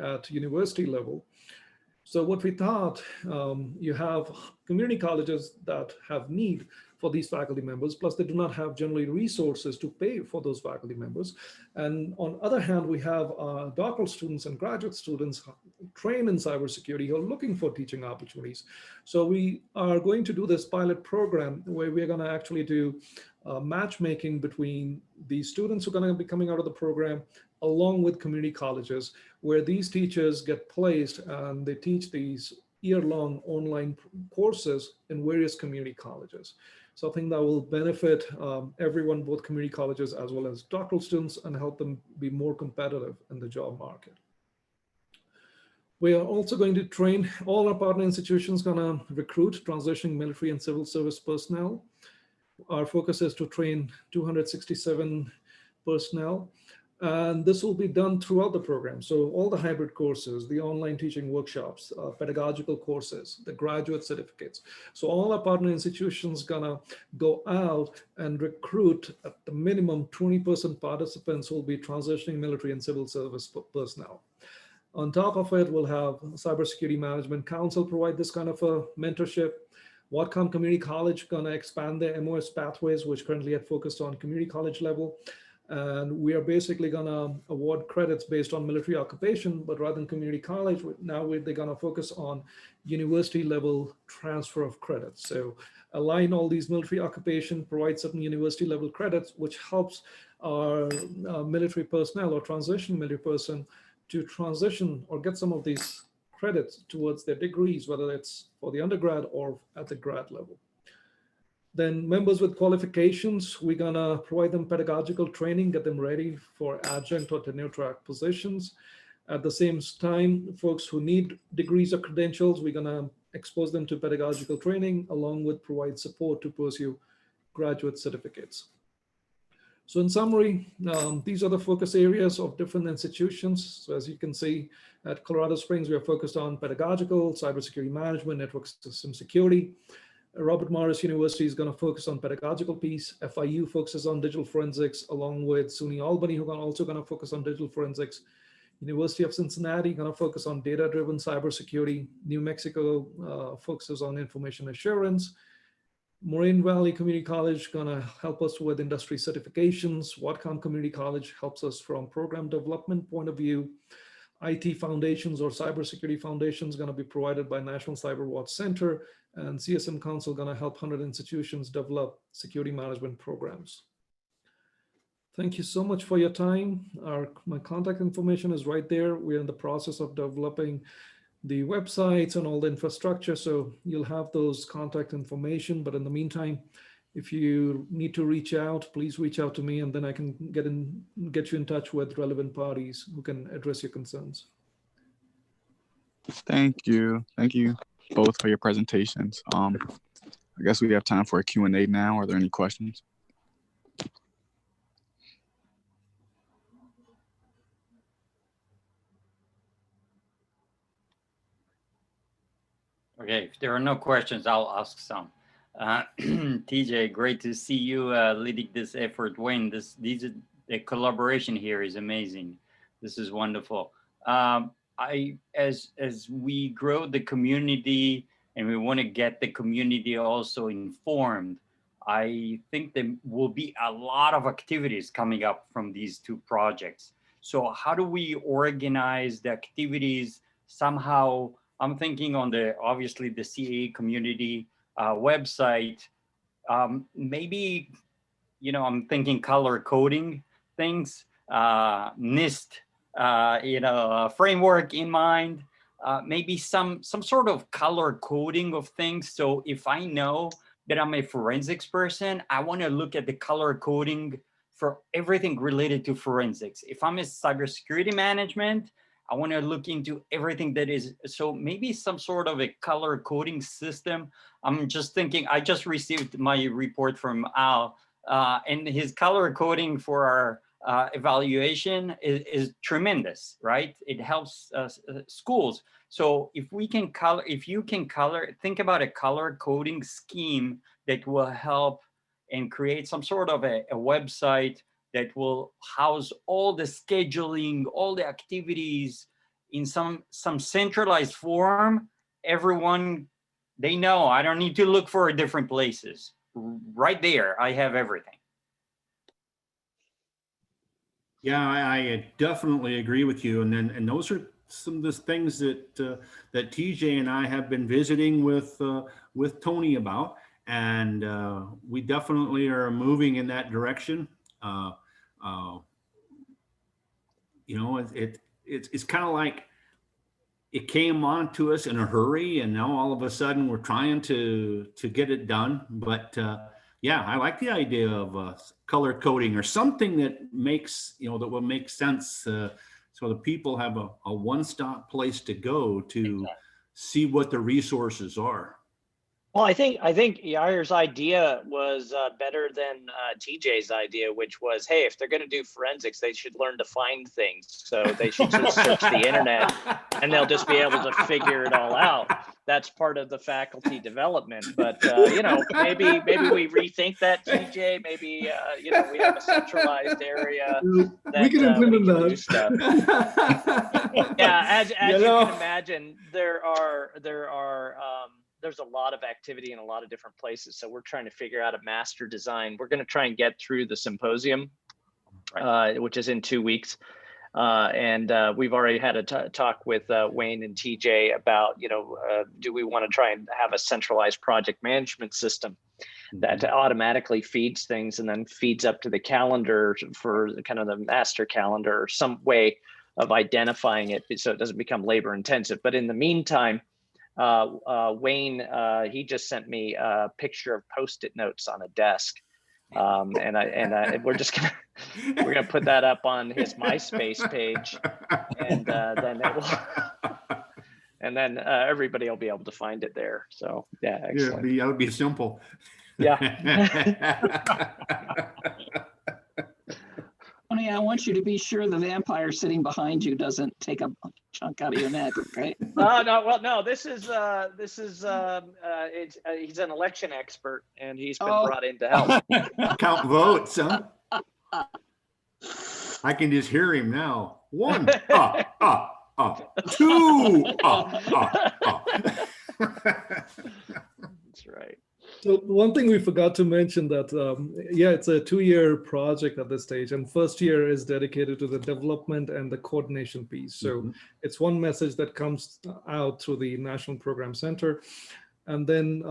at university level. So what we thought, you have community colleges that have need for these faculty members, plus they do not have generally resources to pay for those faculty members. And on the other hand, we have doctoral students and graduate students trained in cybersecurity who are looking for teaching opportunities. So we are going to do this pilot program where we're going to actually do matchmaking between the students who are going to be coming out of the program along with community colleges, where these teachers get placed and they teach these year-long online courses in various community colleges. So I think that will benefit everyone, both community colleges as well as doctoral students, and help them be more competitive in the job market. We are also going to train, all our partner institutions going to recruit transitioning military and civil service personnel. Our focus is to train 267 personnel. And this will be done throughout the program. So all the hybrid courses, the online teaching workshops, pedagogical courses, the graduate certificates. So all our partner institutions gonna go out and recruit at the minimum 20% participants who will be transitioning military and civil service personnel. On top of it, we'll have Cybersecurity Management Council provide this kind of a mentorship. Whatcom Community College gonna expand their MOS pathways, which currently had focused on community college level. And we are basically gonna award credits based on military occupation, but rather than community college, now they're gonna focus on university level transfer of credits. So align all these military occupation, provide certain university level credits, which helps our military personnel or transition military person to transition or get some of these credits towards their degrees, whether it's for the undergrad or at the grad level. Then members with qualifications, we're gonna provide them pedagogical training, get them ready for adjunct or tenure track positions. At the same time, folks who need degrees or credentials, we're gonna expose them to pedagogical training, along with provide support to pursue graduate certificates. So in summary, these are the focus areas of different institutions. So as you can see, at Colorado Springs, we are focused on pedagogical, cybersecurity management, network system security. Robert Morris University is going to focus on pedagogical piece. FIU focuses on digital forensics, along with SUNY Albany, who are also going to focus on digital forensics. University of Cincinnati going to focus on data-driven cybersecurity. New Mexico focuses on information assurance. Moraine Valley Community College going to help us with industry certifications. Whatcom Community College helps us from program development point of view. IT foundations or cybersecurity foundations going to be provided by National Cyber Watch Center, and CSM Council going to help 100 institutions develop security management programs. Thank you so much for your time. My contact information is right there. We're in the process of developing the websites and all the infrastructure, so you'll have those contact information. But in the meantime, if you need to reach out, please reach out to me, and then I can get you in touch with relevant parties who can address your concerns.
Thank you both for your presentations. I guess we have time for a Q&A now. Are there any questions?
Okay, if there are no questions, I'll ask some. TJ, great to see you leading this effort. Wayne, the collaboration here is amazing. This is wonderful. As we grow the community and we want to get the community also informed, I think there will be a lot of activities coming up from these two projects. So how do we organize the activities somehow? I'm thinking on obviously the CAA community website, maybe, I'm thinking color coding things, NIST, framework in mind, maybe some sort of color coding of things. So if I know that I'm a forensics person, I want to look at the color coding for everything related to forensics. If I'm a cybersecurity management, I want to look into everything that is, so maybe some sort of a color coding system. I'm just thinking, I just received my report from Al, and his color coding for our evaluation is tremendous, right? It helps schools. So if we can color, if you can color, think about a color coding scheme that will help and create some sort of a website that will house all the scheduling, all the activities in some centralized form. Everyone, they know I don't need to look for different places. Right there, I have everything.
Yeah, I definitely agree with you. And those are some of the things that that TJ and I have been visiting with Tony about, and we definitely are moving in that direction. It's kind of like it came on to us in a hurry, and now all of a sudden we're trying to get it done. But yeah, I like the idea of color coding or something that makes, that will make sense, so the people have a one-stop place to go to see what the resources are.
Well, I think Yair's idea was better than TJ's idea, which was, hey, if they're going to do forensics, they should learn to find things. So they should just search the internet, and they'll just be able to figure it all out. That's part of the faculty development. But maybe we rethink that, TJ. Maybe we have a centralized area. That,
we can implement
we
that.
stuff. Yeah, as you can imagine, there's a lot of activity in a lot of different places. So we're trying to figure out a master design. We're going to try and get through the symposium, which is in 2 weeks. And we've already had a talk with Wayne and TJ about, do we want to try and have a centralized project management system that automatically feeds things and then feeds up to the calendar for kind of the master calendar, or some way of identifying it so it doesn't become labor intensive. But in the meantime, Wayne, he just sent me a picture of Post-it notes on a desk, and we're gonna put that up on his MySpace page, and then it will, and then everybody will be able to find it there. So yeah, excellent.
Yeah, that would be simple.
Yeah.
Tony, I want you to be sure the vampire sitting behind you doesn't take a chunk out of your neck, right?
No. This is he's an election expert, and he's been brought in to help
count votes, huh? I can just hear him now. 1, 2,
That's right.
So one thing we forgot to mention that, it's a 2-year project at this stage, and first year is dedicated to the development and the coordination piece. So it's one message that comes out through the National Program Center. And then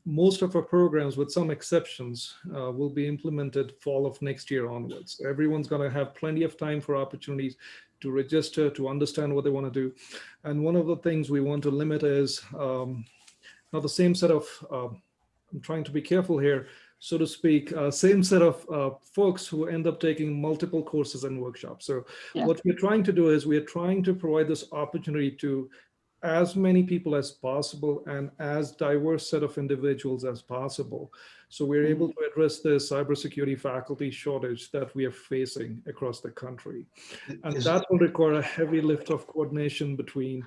most of our programs, with some exceptions, will be implemented fall of next year onwards. Everyone's going to have plenty of time for opportunities to register, to understand what they want to do. And one of the things we want to limit is not the same set of I'm trying to be careful here, so to speak, same set of folks who end up taking multiple courses and workshops. So what we're trying to do is we're trying to provide this opportunity to as many people as possible and as diverse set of individuals as possible. So we're able to address the cybersecurity faculty shortage that we are facing across the country. And that will require a heavy lift of coordination between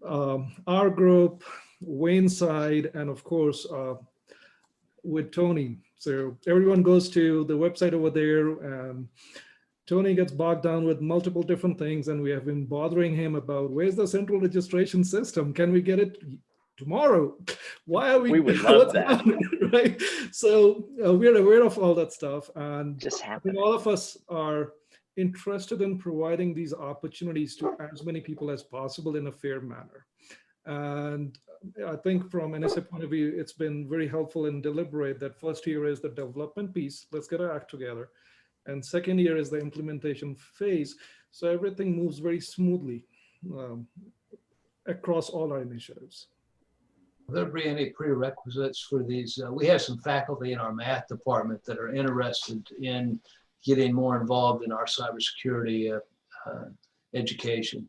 our group, Wayne's side, and of course, with Tony. So everyone goes to the website over there, and Tony gets bogged down with multiple different things, and we have been bothering him about where's the central registration system? Can we get it tomorrow. Why are we?
We would love
what's
that.
happening, right? So we're aware of all that stuff, and
Just
I think
happening.
all of us are interested in providing these opportunities to as many people as possible in a fair manner. And I think from NSA point of view, it's been very helpful and deliberate that first year is the development piece. Let's get our act together. And second year is the implementation phase. So everything moves very smoothly across all our initiatives.
Will there be any prerequisites for these? We have some faculty in our math department that are interested in getting more involved in our cybersecurity education.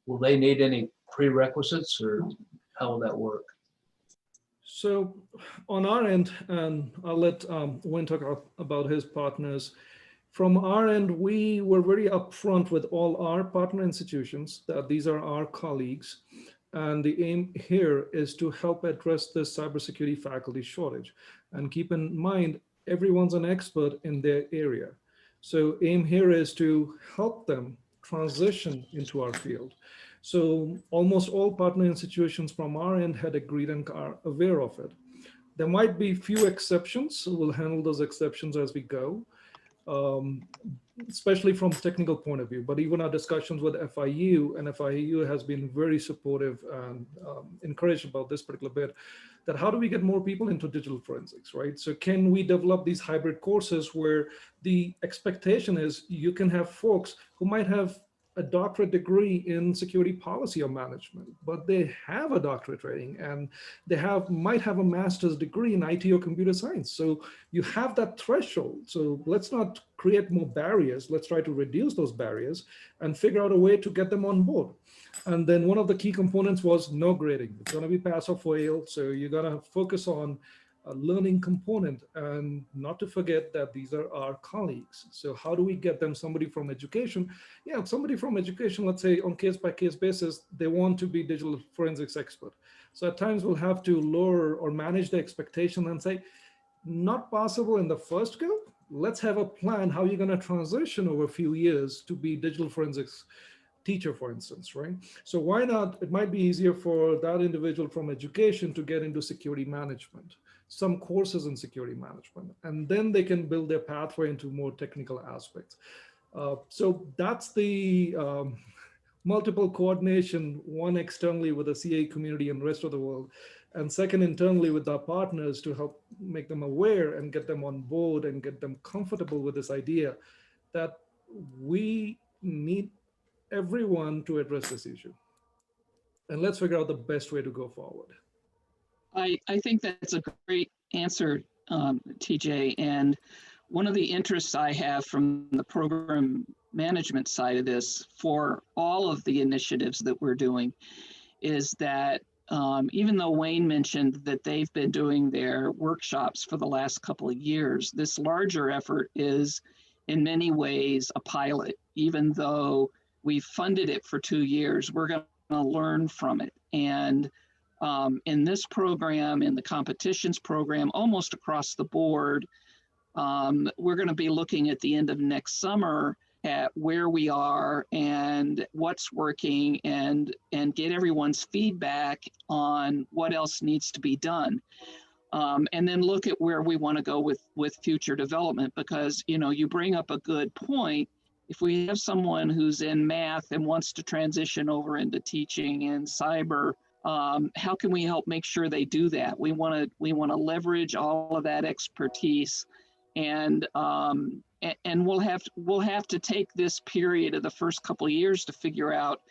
Will they need any prerequisites, or how will that work?
So on our end, and I'll let Wayne talk about his partners. From our end, we were very upfront with all our partner institutions that these are our colleagues. And the aim here is to help address the cybersecurity faculty shortage. And keep in mind, everyone's an expert in their area. So aim here is to help them transition into our field. So almost all partner institutions from our end had agreed and are aware of it. There might be few exceptions, so we'll handle those exceptions as we go, especially from technical point of view. But even our discussions with FIU, and FIU has been very supportive and encouraged about this particular bit, that how do we get more people into digital forensics, right? So can we develop these hybrid courses where the expectation is you can have folks who might have a doctorate degree in security policy or management, but they have a doctorate training and they might have a master's degree in IT or computer science. So you have that threshold. So let's not create more barriers. Let's try to reduce those barriers and figure out a way to get them on board. And then one of the key components was no grading. It's going to be pass or fail. So you're going to focus on a learning component, and not to forget that these are our colleagues. So how do we get them somebody from education? Yeah, somebody from education, let's say on case by case basis, they want to be digital forensics expert. So at times we'll have to lower or manage the expectation and say, not possible in the first go. Let's have a plan how you're going to transition over a few years to be digital forensics teacher, for instance, right? So why not? It might be easier for that individual from education to get into security management, some courses in security management, and then they can build their pathway into more technical aspects. So that's the multiple coordination, one externally with the CA community and rest of the world, and second internally with our partners to help make them aware and get them on board and get them comfortable with this idea that we need everyone to address this issue. And let's figure out the best way to go forward.
I think that's a great answer, TJ. And one of the interests I have from the program management side of this for all of the initiatives that we're doing is that even though Wayne mentioned that they've been doing their workshops for the last couple of years, this larger effort is in many ways a pilot. Even though we've funded it for 2 years, we're going to learn from it. And in this program, in the competitions program, almost across the board, we're going to be looking at the end of next summer at where we are and what's working, and get everyone's feedback on what else needs to be done. And then look at where we want to go with future development, because, you know, you bring up a good point. If we have someone who's in math and wants to transition over into teaching and cyber, how can we help make sure they do that? We want to leverage all of that expertise, and we'll have to take this period of the first couple of years to figure out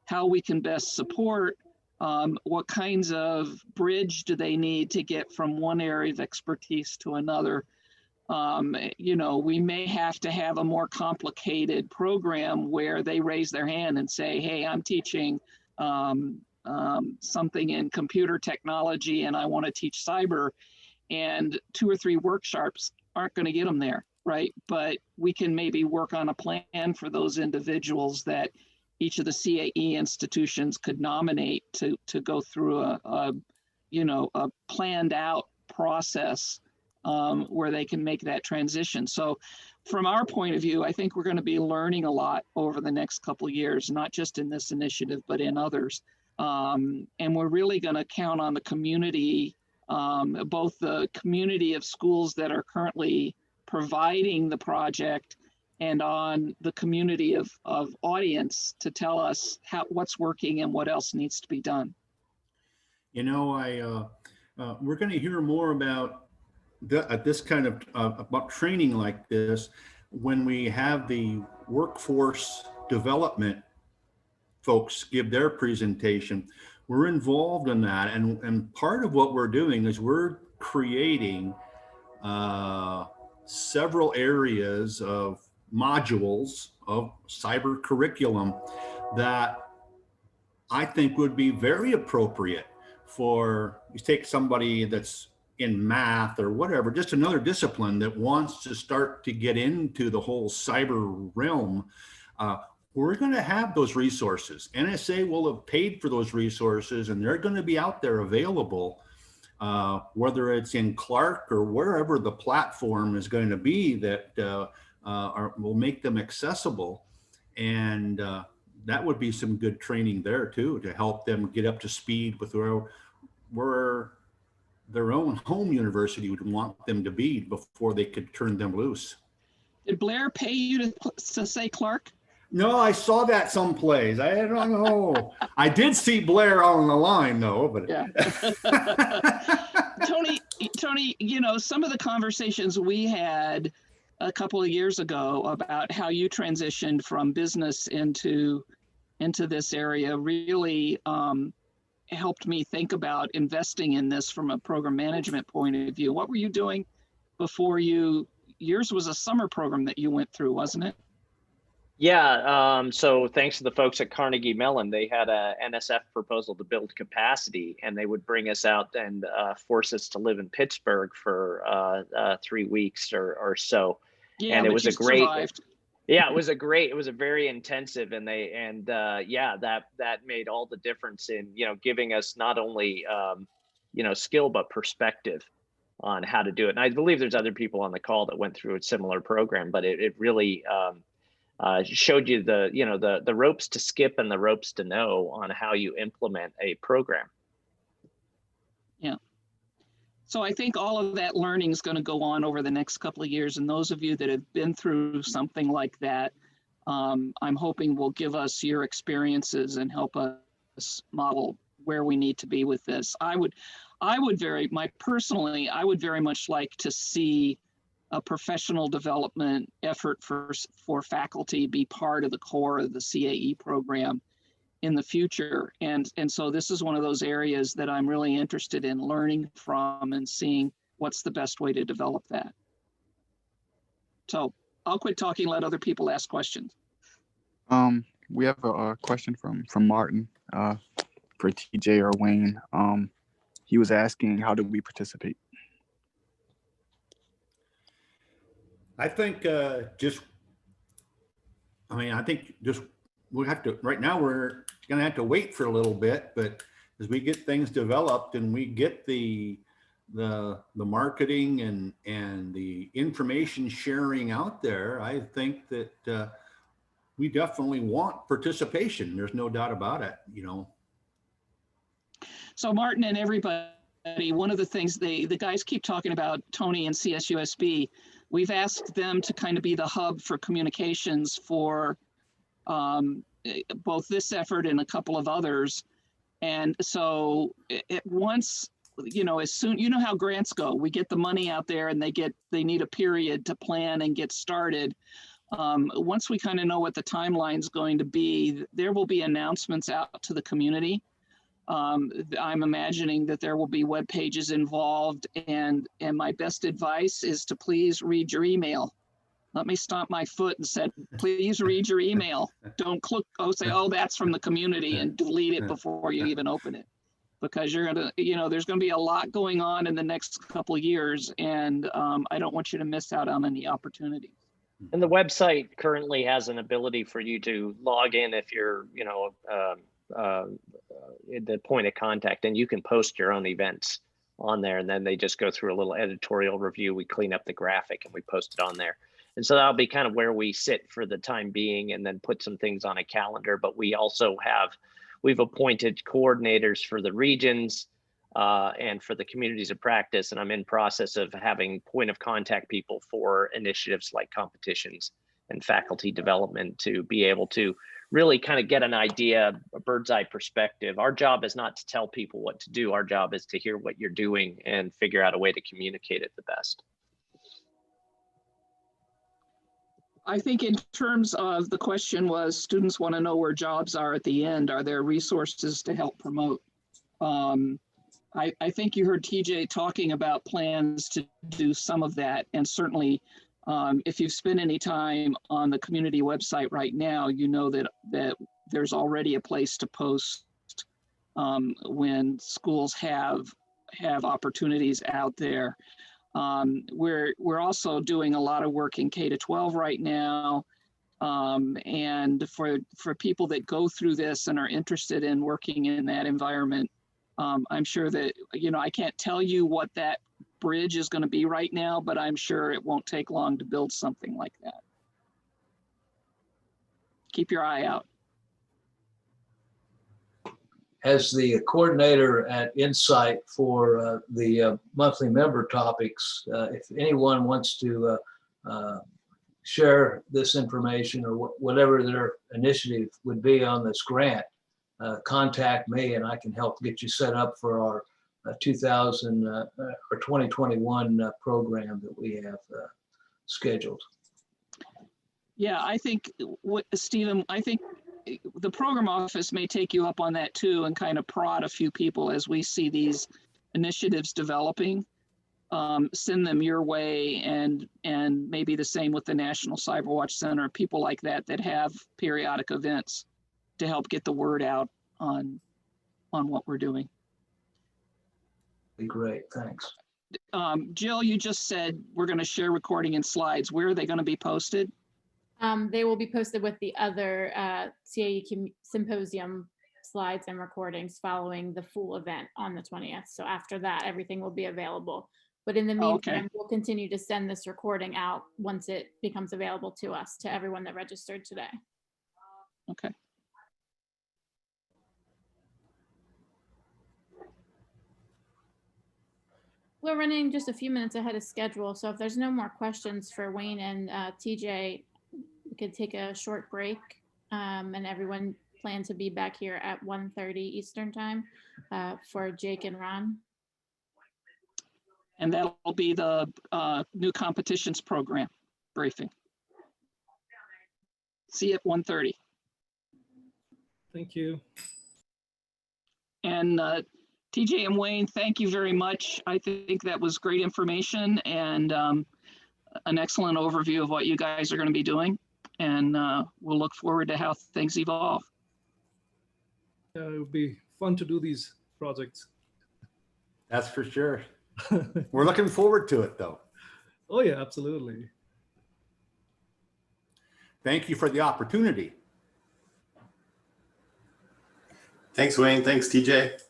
how we can best support. What kinds of bridge do they need to get from one area of expertise to another? You know, we may have to have a more complicated program where they raise their hand and say, hey, I'm teaching something in computer technology and I want to teach cyber, and 2 or 3 workshops aren't going to get them there, right? But we can maybe work on a plan for those individuals that each of the CAE institutions could nominate to go through a planned out process where they can make that transition. So from our point of view, I think we're going to be learning a lot over the next couple of years, not just in this initiative, but in others. And we're really going to count on the community, both the community of schools that are currently providing the project and on the community of audience to tell us what's working and what else needs to be done.
You know, we're going to hear more about this kind of about training like this when we have the workforce development folks give their presentation. We're involved in that, and part of what we're doing is we're creating several areas of modules of cyber curriculum that I think would be very appropriate for, you take somebody that's in math or whatever, just another discipline that wants to start to get into the whole cyber realm. We're going to have those resources. NSA will have paid for those resources, and they're going to be out there available, whether it's in Clark or wherever the platform is going to be that will make them accessible. And that would be some good training there too, to help them get up to speed with where their own home university would want them to be before they could turn them loose. Did
Blair pay you to say Clark?
No, I saw that someplace. I don't know. I did see Blair on the line though, but
yeah. Tony, you know, some of the conversations we had a couple of years ago about how you transitioned from business into this area really helped me think about investing in this from a program management point of view. What were you doing before yours was a summer program that you went through, wasn't it?
Yeah, so thanks to the folks at Carnegie Mellon, they had a NSF proposal to build capacity, and they would bring us out and force us to live in Pittsburgh for 3 weeks or so.
Yeah,
and it was a great,
survived.
Yeah, it was a very intensive, and yeah, that made all the difference in, you know, giving us not only, you know, skill, but perspective on how to do it. And I believe there's other people on the call that went through a similar program, but it really, showed you the ropes to skip and the ropes to know on how you implement a program.
Yeah. So I think all of that learning is going to go on over the next couple of years. And those of you that have been through something like that, I'm hoping will give us your experiences and help us model where we need to be with this. I would very much like to see a professional development effort for faculty be part of the core of the CAE program in the future. And so this is one of those areas that I'm really interested in learning from and seeing what's the best way to develop that. So I'll quit talking, let other people ask questions.
We have a question from Martin for TJ or Wayne. He was asking, how do we participate?
I think we'll have to, right now we're going to have to wait for a little bit, but as we get things developed and we get the marketing and the information sharing out there, I think that we definitely want participation. There's no doubt about it, you know.
So Martin and everybody, one of the things the guys keep talking about, Tony and CSUSB, we've asked them to kind of be the hub for communications for both this effort and a couple of others. And so once, you know, as soon, you know how grants go, we get the money out there and they need a period to plan and get started. Once we kind of know what the timeline's going to be, there will be announcements out to the community. I'm imagining that there will be web pages involved, and my best advice is to please read your email. Let me stomp my foot and said, please read your email. Don't say, oh, that's from the community, and delete it before you even open it. Because you're gonna, you know, there's gonna be a lot going on in the next couple of years, and I don't want you to miss out on any opportunities.
And the website currently has an ability for you to log in if you're, you know, the point of contact, and you can post your own events on there, and then they just go through a little editorial review. We clean up the graphic and we post it on there. And so that'll be kind of where we sit for the time being, and then put some things on a calendar. But we also have we've appointed coordinators for the regions and for the communities of practice. And I'm in process of having point of contact people for initiatives like competitions and faculty development to be able to really kind of get an idea, a bird's eye perspective. Our job is not to tell people what to do. Our job is to hear what you're doing and figure out a way to communicate it the best.
I think in terms of the question was, students want to know where jobs are at the end. Are there resources to help promote? I think you heard TJ talking about plans to do some of that. And certainly if you've spent any time on the community website right now, you know that there's already a place to post when schools have opportunities out there. We're also doing a lot of work in K-12 right now. And for people that go through this and are interested in working in that environment, I'm sure that, you know, I can't tell you what that bridge is going to be right now, but I'm sure it won't take long to build something like that. Keep your eye out.
As the coordinator at Insight for the monthly member topics, if anyone wants to share this information or whatever their initiative would be on this grant, contact me and I can help get you set up for our 2021 program that we have scheduled.
Yeah, I think Stephen, I think the program office may take you up on that too and kind of prod a few people as we see these initiatives developing. Send them your way, and maybe the same with the National Cyberwatch Center, people like that have periodic events to help get the word out on what we're doing.
Be great, thanks.
Jill, you just said we're going to share recording and slides. Where are they going to be posted?
They will be posted with the other CAE symposium slides and recordings following the full event on the 20th. So after that, everything will be available. But in the meantime, we'll continue to send this recording out once it becomes available to us, to everyone that registered today.
Okay.
We're running just a few minutes ahead of schedule. So if there's no more questions for Wayne and TJ, we could take a short break, and everyone plan to be back here at 1:30 Eastern time for Jake and Ron.
And that'll be the new competitions program briefing. See you at 1:30.
Thank you.
And TJ and Wayne, thank you very much. I think that was great information and an excellent overview of what you guys are going to be doing. And we'll look forward to how things evolve.
Yeah, it would be fun to do these projects.
That's for sure. We're looking forward to it, though.
Oh, yeah, absolutely.
Thank you for the opportunity.
Thanks, Wayne. Thanks, TJ.